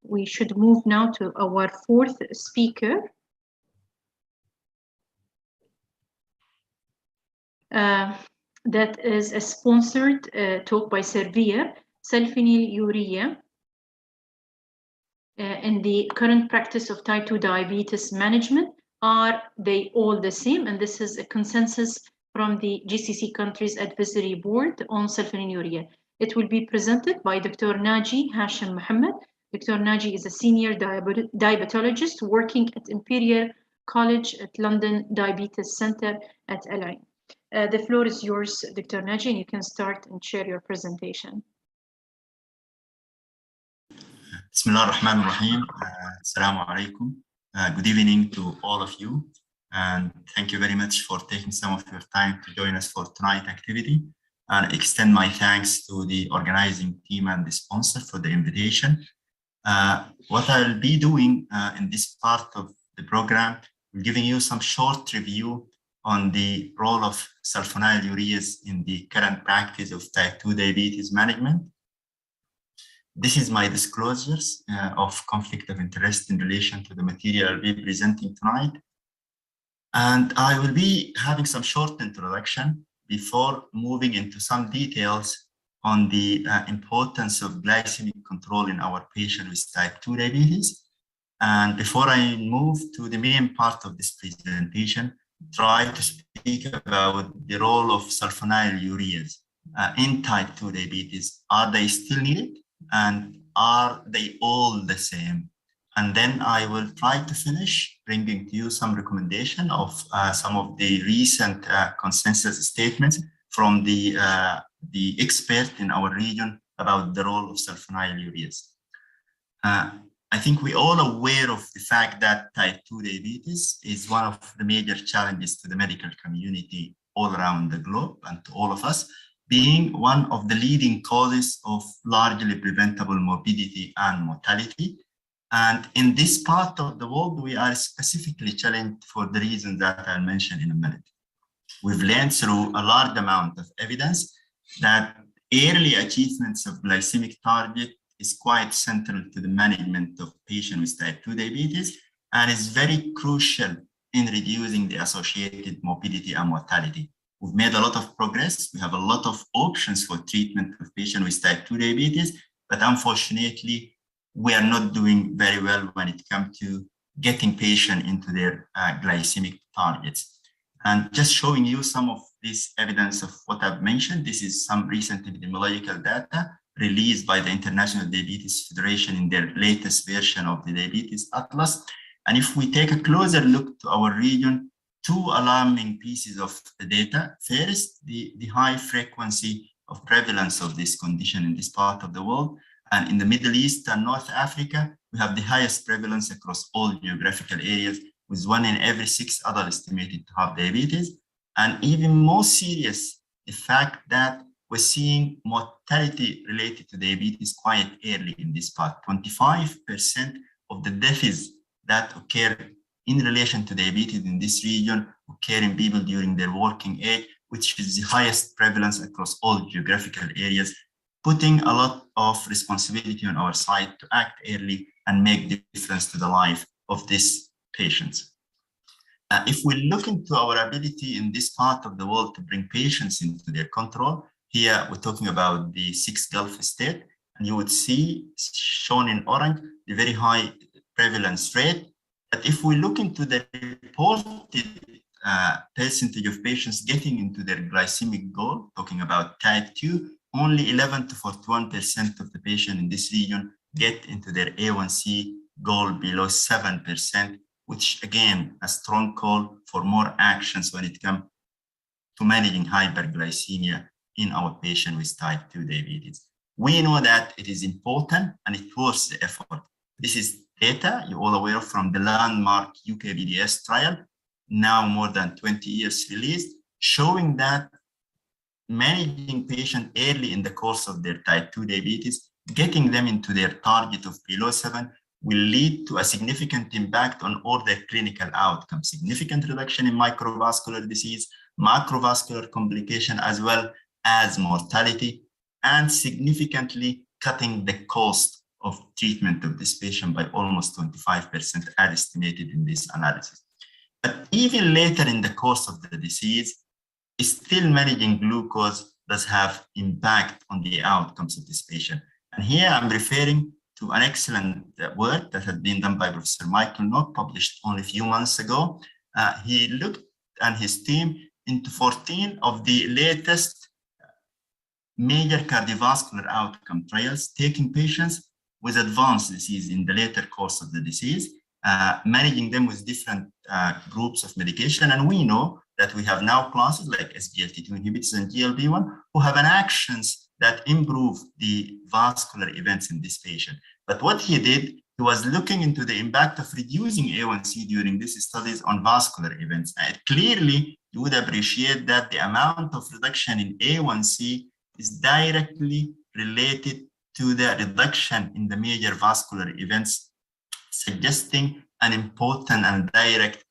we should move now to our fourth speaker. That is a sponsored talk by Servier, sulfonylurea, in the current practice of type 2 diabetes management. Are they all the same? And this is a consensus from the GCC countries advisory board on sulfonylurea. It will be presented by Dr. Naji Hashim Mohammed. Dr. Naji is a senior diabetologist working at Imperial College at London Diabetes Center at LA. The floor is yours, Dr. Naji, and you can start and share your presentation.
Bismillah ar-Rahman ar-Rahim. Assalamu alaikum. Good evening to all of you. And thank you very much for taking some of your time to join us for tonight's activity. And extend my thanks to the organizing team and the sponsor for the invitation. What I'll be doing in this part of the program, I'm giving you some short review on the role of sulfonylureas in the current practice of type 2 diabetes management. This is my disclosures of conflict of interest in relation to the material I'll be presenting tonight. And I will be having some short introduction before moving into some details on the importance of glycemic control in our patients with type 2 diabetes. And before I move to the main part of this presentation, try to speak about the role of sulfonylureas in type 2 diabetes. Are they still needed? And are they all the same? And then I will try to finish bringing to you some recommendation of some of the recent consensus statements from the expert in our region about the role of sulfonylureas. I think we're all aware of the fact that type 2 diabetes is one of the major challenges to the medical community all around the globe and to all of us, being one of the leading causes of largely preventable morbidity and mortality. And in this part of the world, we are specifically challenged for the reasons that I'll mention in a minute. We've learned through a large amount of evidence that early achievements of glycemic target is quite central to the management of patients with type 2 diabetes and is very crucial in reducing the associated morbidity and mortality. we've made a lot of progress. We have a lot of options for treatment of patients with type 2 diabetes, but unfortunately, we are not doing very well when it comes to getting patients into their glycemic targets. And just showing you some of this evidence of what I've mentioned, this is some recent epidemiological data released by the International Diabetes Federation in their latest version of the Diabetes Atlas. And if we take a closer look to our region, two alarming pieces of the data. First, the high frequency of prevalence of this condition in this part of the world. And in the Middle East and North Africa, we have the highest prevalence across all geographical areas, with 1 in every 6 adults estimated to have diabetes. And even more serious, the fact that we're seeing mortality related to diabetes quite early in this part. 25% of the deaths that occur in relation to diabetes in this region occur in people during their working age, which is the highest prevalence across all geographical areas, putting a lot of responsibility on our side to act early and make difference to the life of these patients. If we look into our ability in this part of the world to bring patients into their control, here we're talking about the 6 Gulf states, and you would see shown in orange the very high prevalence rate. But if we look into the reported percentage of patients getting into their glycemic goal, talking about type 2, only 11 to 41% of the patients in this region get into their A1C goal below 7%, which again, a strong call for more actions when it comes to managing hyperglycemia in our patient with type 2 diabetes. We know that it is important and it worth the effort. This is data you're all aware of from the landmark UKBDS trial, now more than 20 years released, showing that managing patients early in the course of their type 2 diabetes, getting them into their target of below 7, will lead to a significant impact on all their clinical outcomes, significant reduction in microvascular disease, macrovascular complication, as well as mortality, and significantly cutting the cost of treatment of this patient by almost 25% as estimated in this analysis. But even later in the course of the disease, still managing glucose does have impact on the outcomes of this patient. And here I'm referring to an excellent work that had been done by Professor Michael Nock, published only a few months ago. He looked and his team into 14 of the latest major cardiovascular outcome trials, taking patients with advanced disease in the later course of the disease, managing them with different groups of medication. And we know that we have now classes like SGLT2 inhibitors and GLP-1 who have an actions that improve the vascular events in this patient. But what he did, he was looking into the impact of reducing A1C during these studies on vascular events. And clearly, you would appreciate that the amount of reduction in A1C is directly related to the reduction in the major vascular events, suggesting an important and direct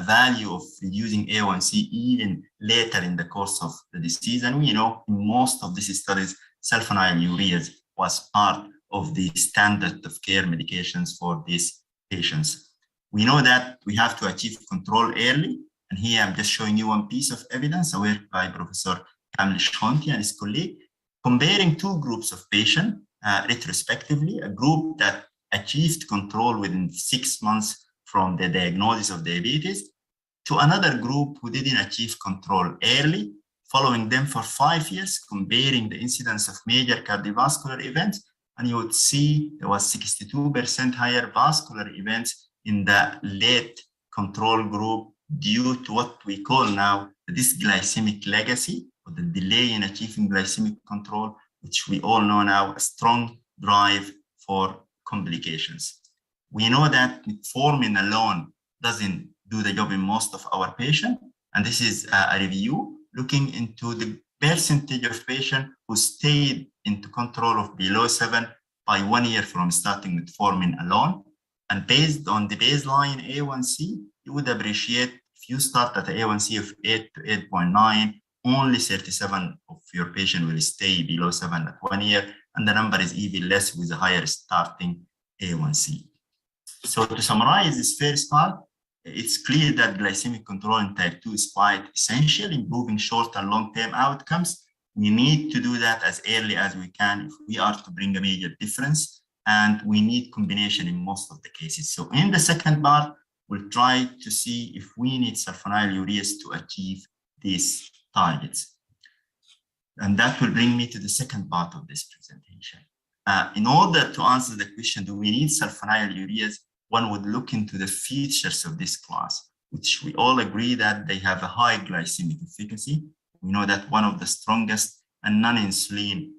value of reducing A1C even later in the course of the disease. And we know in most of these studies, sulfonylureas was part of the standard of care medications for these patients. We know that we have to achieve control early. And here I'm just showing you one piece of evidence, a work by Professor Kamil Shonti and his colleague, comparing two groups of patients retrospectively, a group that achieved control within 6 months from the diagnosis of diabetes to another group who didn't achieve control early, following them for 5 years, comparing the incidence of major cardiovascular events. And you would see there was 62% higher vascular events in the late control group due to what we call now the dysglycemic legacy, or the delay in achieving glycemic control, which we all know now a strong drive for complications. We know that metformin alone doesn't do the job in most of our patients. And this is a review looking into the percentage of patients who stayed into control of below 7 by 1 year from starting metformin alone. And based on the baseline A1C, you would appreciate if you start at an A1C of 8 to 8.9, only 37 of your patients will stay below 7 at 1 year. And the number is even less with a higher starting A1C. So to summarize this first part, it's clear that glycemic control in type 2 is quite essential, improving short and long-term outcomes. We need to do that as early as we can if we are to bring a major difference, and we need combination in most of the cases. So in the second part, we'll try to see if we need sulfonylureas to achieve these targets. And that will bring me to the second part of this presentation. In order to answer the question, do we need sulfonylureas, one would look into the features of this class, which we all agree that they have a high glycemic efficacy. We know that one of the strongest and non-insulin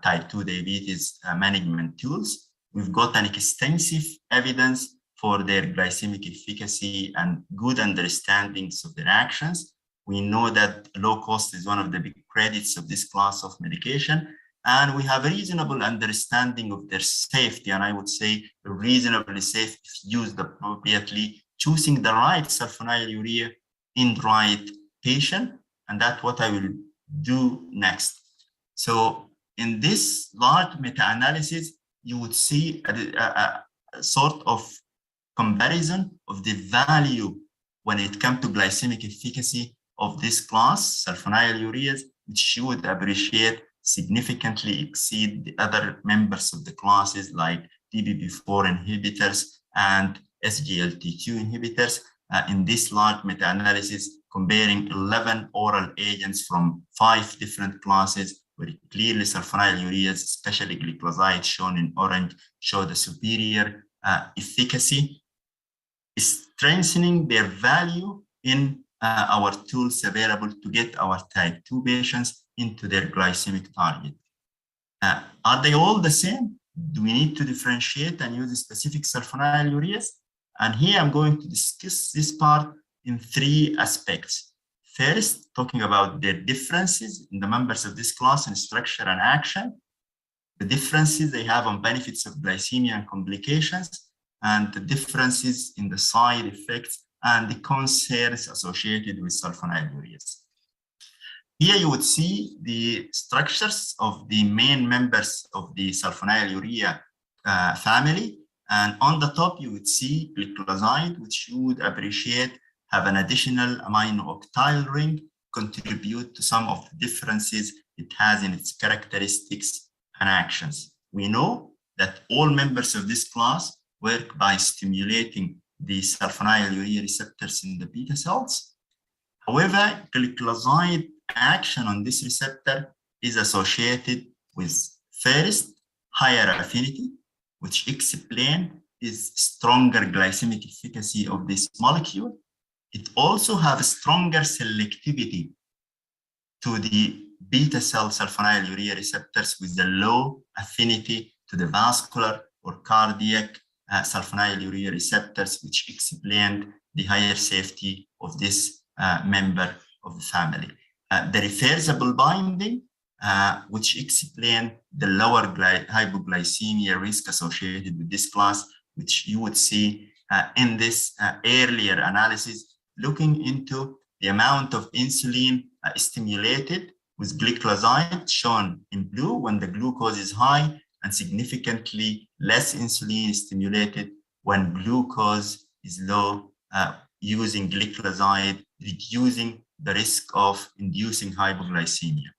type 2 diabetes management tools. We've got an extensive evidence for their glycemic efficacy and good understandings of their actions. We know that low cost is one of the big credits of this class of medication, and we have a reasonable understanding of their safety, and I would say reasonably safe if used appropriately, choosing the right sulfonylurea in the right patient, and that's what I will do next. So in this large meta-analysis, you would see a sort of comparison of the value when it comes to glycemic efficacy of this class, sulfonylureas, which you would appreciate significantly exceed the other members of the classes like DPP-4 inhibitors and SGLT2 inhibitors in this large meta-analysis, comparing 11 oral agents from 5 different classes, where clearly sulfonylureas, especially glycoside shown in orange, show the superior efficacy, strengthening their value in our tools available to get our type 2 patients into their glycemic target. Are they all the same? Do we need to differentiate and use specific sulfonylureas? And here I'm going to discuss this part in 3 aspects. First, talking about the differences in the members of this class in structure and action, the differences they have on benefits of glycemia and complications, and the differences in the side effects and the concerns associated with sulfonylureas. Here you would see the structures of the main members of the sulfonylurea family. And on the top, you would see glycoside, which you would appreciate have an additional amino-octyl ring, contribute to some of the differences it has in its characteristics and actions. We know that all members of this class work by stimulating the sulfonylurea receptors in the beta cells. However, glycoside action on this receptor is associated with, first, higher affinity, which explains is stronger glycemic efficacy of this molecule. It also has a stronger selectivity to the beta cell sulfonylurea receptors with the low affinity to the vascular or cardiac sulfonylurea receptors, which explained the higher safety of this member of the family. The reversible binding, which explain the lower hypoglycemia risk associated with this class, which you would see in this earlier analysis, looking into the amount of insulin stimulated with glycoside shown in blue when the glucose is high, and significantly less insulin stimulated when glucose is low, using glycoside, reducing the risk of inducing hypoglycemia.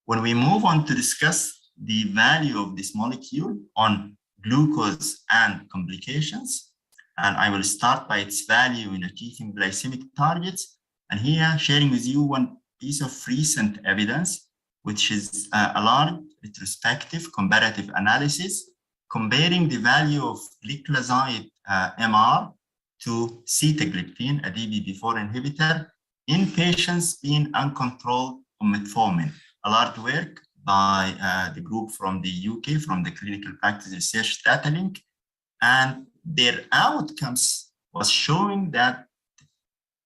When we move on to discuss the value of this molecule on glucose and complications, and I will start by its value in achieving glycemic targets, and here sharing with you one piece of recent evidence, which is a large retrospective comparative analysis comparing the value of glycoside MR to sitagliptin, a DPP-4 inhibitor, in patients being uncontrolled on metformin. A large work by the group from the UK, from the Clinical Practice Research Data Link, and their outcomes was showing that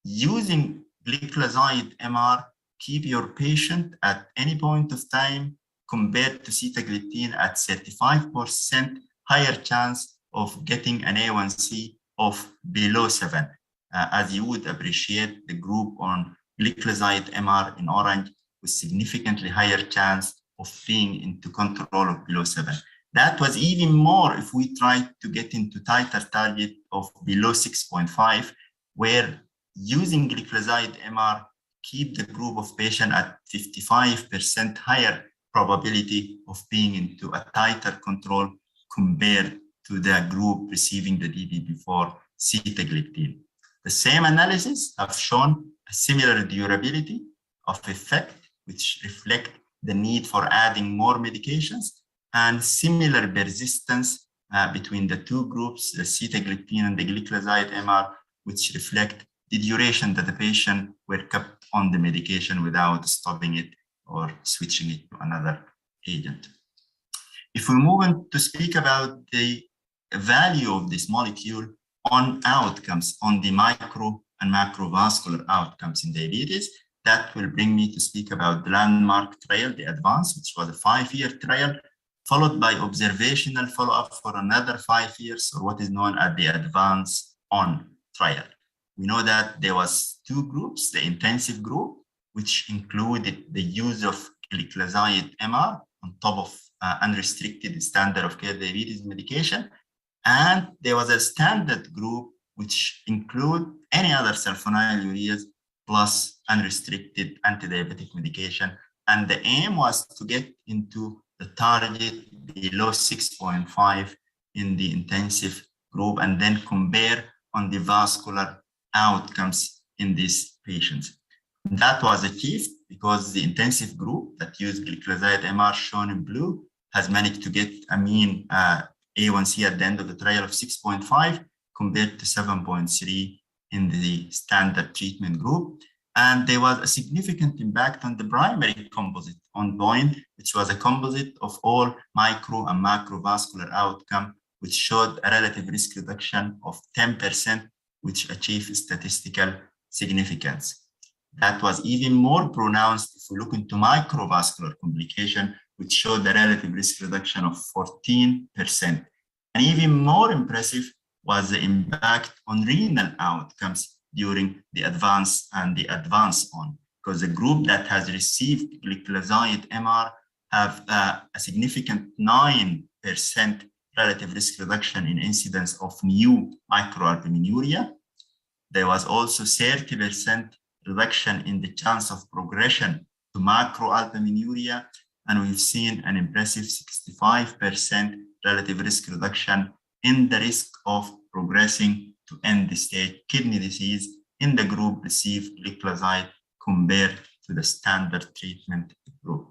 using glycoside MR keep your patient at any point of time compared to sitagliptin at 35% higher chance of getting an A1C of below 7, as you would appreciate the group on glycoside MR in orange with significantly higher chance of being into control of below 7. That was even more if we tried to get into tighter target of below 6.5, where using glycoside MR keep the group of patients at 55% higher probability of being into a tighter control compared to the group receiving the DB before sitagliptin. The same analysis have shown a similar durability of effect, which reflect the need for adding more medications, and similar persistence between the two groups, the sitagliptin and the glycoside MR, which reflect the duration that the patient were kept on the medication without stopping it or switching it to another agent. If we move on to speak about the value of this molecule on outcomes, on the micro and macrovascular outcomes in diabetes, that will bring me to speak about the landmark trial, the ADVANCE, which was a 5-year trial, followed by observational follow-up for another 5 years, or what is known as the ADVANCE-ON trial. We know that there was 2 groups, the intensive group, which included the use of glycoside MR on top of unrestricted standard of care diabetes medication. And there was a standard group, which include any other sulfonylureas plus unrestricted anti-diabetic medication. And the aim was to get into the target below 6.5 in the intensive group and then compare on the vascular outcomes in these patients. That was achieved because the intensive group that used glycoside MR shown in blue has managed to get a mean A1C at the end of the trial of 6.5 compared to 7.3 in the standard treatment group. And there was a significant impact on the primary composite endpoint, which was a composite of all micro and macrovascular outcome, which showed a relative risk reduction of 10%, which achieved statistical significance. That was even more pronounced if we look into microvascular complication, which showed a relative risk reduction of 14%. And even more impressive was the impact on renal outcomes during the ADVANCE and the ADVANCE-ON, because the group that has received glycoside MR have a significant 9% relative risk reduction in incidence of new microalbuminuria. There was also 30% reduction in the chance of progression to macroalbuminuria, and we've seen an impressive 65% relative risk reduction in the risk of progressing to end-stage kidney disease in the group received glycoside compared to the standard treatment group.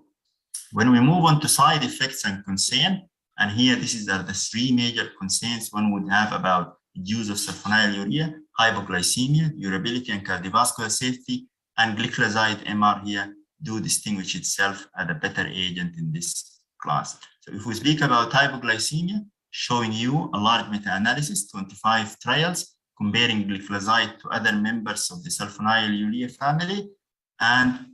When we move on to side effects and concern, and here this is the 3 major concerns one would have about use of sulfonylurea: hypoglycemia, durability, and cardiovascular safety, and glycoside MR here do distinguish itself as a better agent in this class. So if we speak about hypoglycemia, showing you a large meta-analysis, 25 trials, comparing glycoside to other members of the sulfonylurea family. And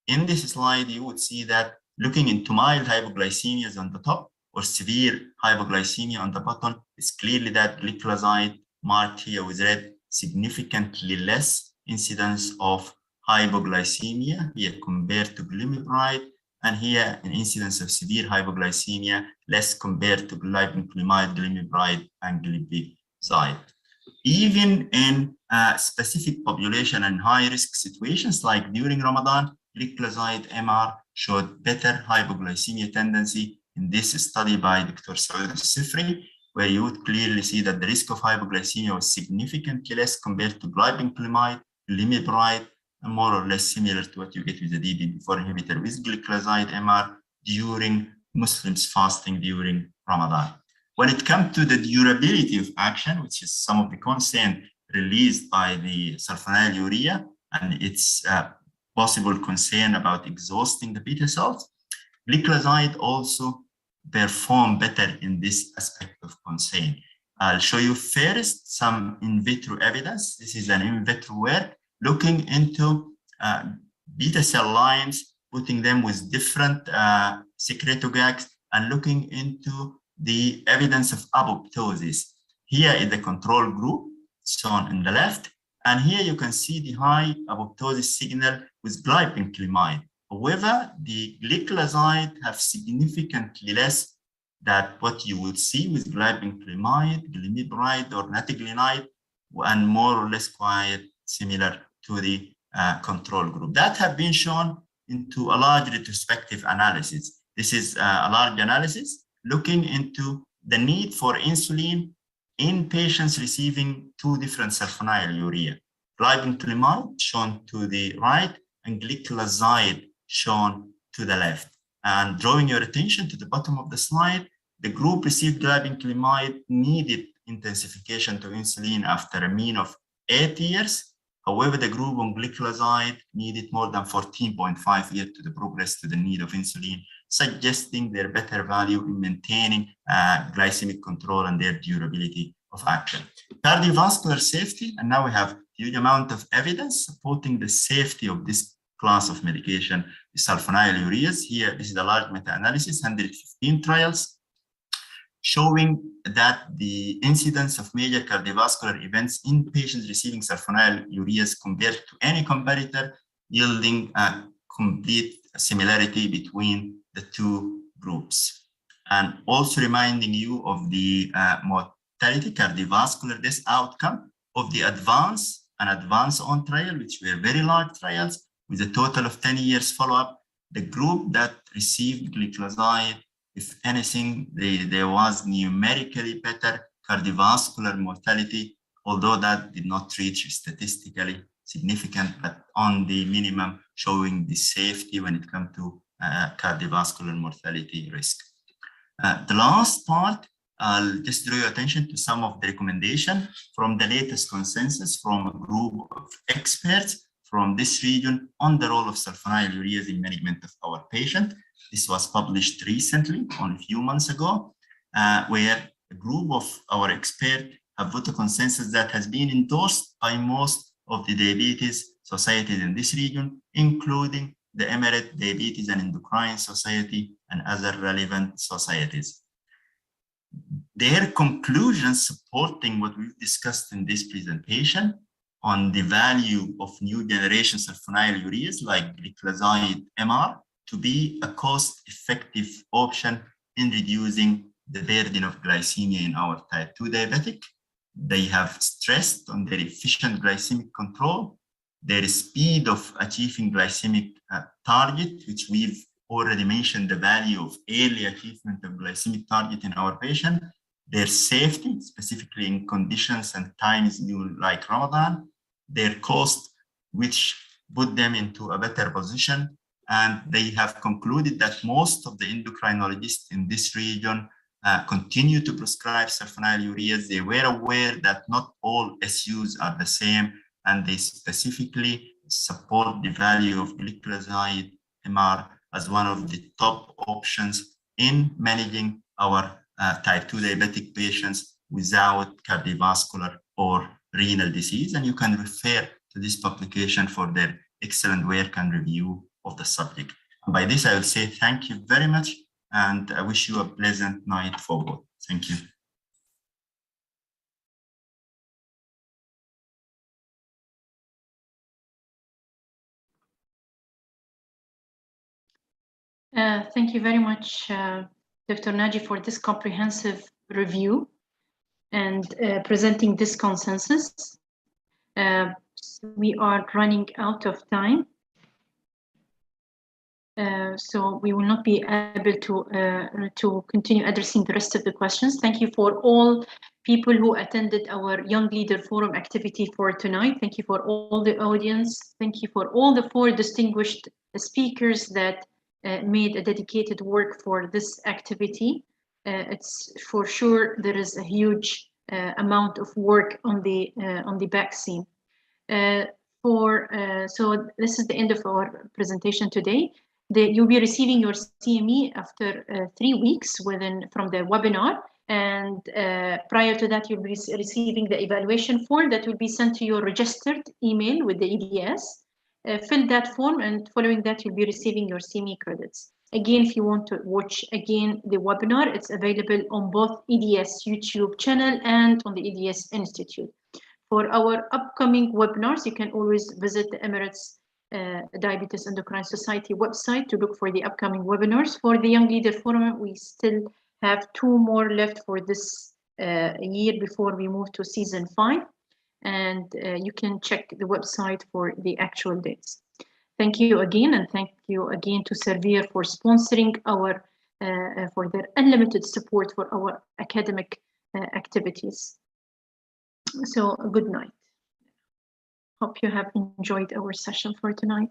in this slide, you would see that looking into mild hypoglycemias on the top or severe hypoglycemia on the bottom, it's clearly that glycoside, marked here with red, significantly less incidence of hypoglycemia here compared to glimepiride, and here an incidence of severe hypoglycemia less compared to glibenclamide, glimepiride, and glipizide. Even in a specific population and high-risk situations like during Ramadan, glycoside MR showed better hypoglycemia tendency in this study by Dr. Saud al-Sifri, where you would clearly see that the risk of hypoglycemia was significantly less compared to glibenclamide, glimepiride, and more or less similar to what you get with the DB4 inhibitor with glycoside MR during Muslims fasting during Ramadan. When it comes to the durability of action, which is some of the concern released by the sulfonylurea and its possible concern about exhausting the beta cells, glycoside also perform better in this aspect of concern. I'll show you first some in vitro evidence. This is an in vitro work looking into beta cell lines, putting them with different secretogags and looking into the evidence of apoptosis. Here is the control group shown on the left, and here you can see the high apoptosis signal with glibenclamide. However, the glycoside have significantly less that what you would see with glibenclamide, glimepiride, or nataglinide, and more or less quite similar to the control group. That have been shown into a large retrospective analysis. This is a large analysis looking into the need for insulin in patients receiving two different sulfonylurea. Glibenclamide shown to the right and gliclazide shown to the left. And drawing your attention to the bottom of the slide, the group received glibenclamide needed intensification to insulin after a mean of 8 years. However, the group on gliclazide needed more than 14.5 years to progress to the need of insulin, suggesting their better value in maintaining glycemic control and their durability of action. Cardiovascular safety, and now we have huge amount of evidence supporting the safety of this class of medication, the sulfonylureas. Here, this is a large meta-analysis, 115 trials, showing that the incidence of major cardiovascular events in patients receiving sulfonylureas compared to any comparator, yielding a complete similarity between the two groups. And also reminding you of the mortality, cardiovascular death outcome of the advance and advance on trial, which were very large trials with a total of 10 years follow-up. The group that received gliclazide, if anything, there was numerically better cardiovascular mortality, although that did not reach statistically significant, but on the minimum showing the safety when it comes to cardiovascular mortality risk. The last part, I'll just draw your attention to some of the recommendations from the latest consensus from a group of experts from this region on the role of sulfonylureas in management of our patient. This was published recently, only a few months ago, where a group of our experts have put a consensus that has been endorsed by most of the diabetes societies in this region, including the Emirates Diabetes and Endocrine Society and other relevant societies. Their conclusions supporting what we've discussed in this presentation on the value of new generation sulfonylureas like gliclazide MR to be a cost-effective option in reducing the burden of glycemia in our type 2 diabetic. They have stressed on their efficient glycemic control, their speed of achieving glycemic target, which we've already mentioned the value of early achievement of glycemic target in our patient, their safety, specifically in conditions and times like Ramadan, their cost, which put them into a better position. And they have concluded that most of the endocrinologists in this region continue to prescribe sulfonylureas. They were aware that not all SUs are the same, and they specifically support the value of gliclazide MR as one of the top options in managing our type 2 diabetic patients without cardiovascular or renal disease. And you can refer to this publication for their excellent work and review of the subject. And by this, I will say thank you very much, and I wish you a pleasant night forward. Thank you.
Thank you very much, Dr. Naji, for this comprehensive review and presenting this consensus. We are running out of time, so we will not be able to continue addressing the rest of the questions. Thank you for all people who attended our Young Leader Forum activity for tonight. Thank you for all the audience. Thank you for all the 4 distinguished speakers that made a dedicated work for this activity. It's for sure there is a huge amount of work on the vaccine. So this is the end of our presentation today. You'll be receiving your CME after 3 weeks from the webinar, and prior to that you'll be receiving the evaluation form that will be sent to your registered email with the EDS. Fill that form, and following that you'll be receiving your CME credits. Again, if you want to watch again the webinar, it's available on both EDS YouTube channel and on the EDS Institute. For our upcoming webinars, you can always visit the Emirates Diabetes Endocrine Society website to look for the upcoming webinars. For the Young Leader Forum, we still have 2 more left for this year before we move to season 5. And you can check the website for the actual dates. Thank you again, and thank you again to Servier for sponsoring our, for their unlimited support for our academic activities. So good night. Hope you have enjoyed our session for tonight.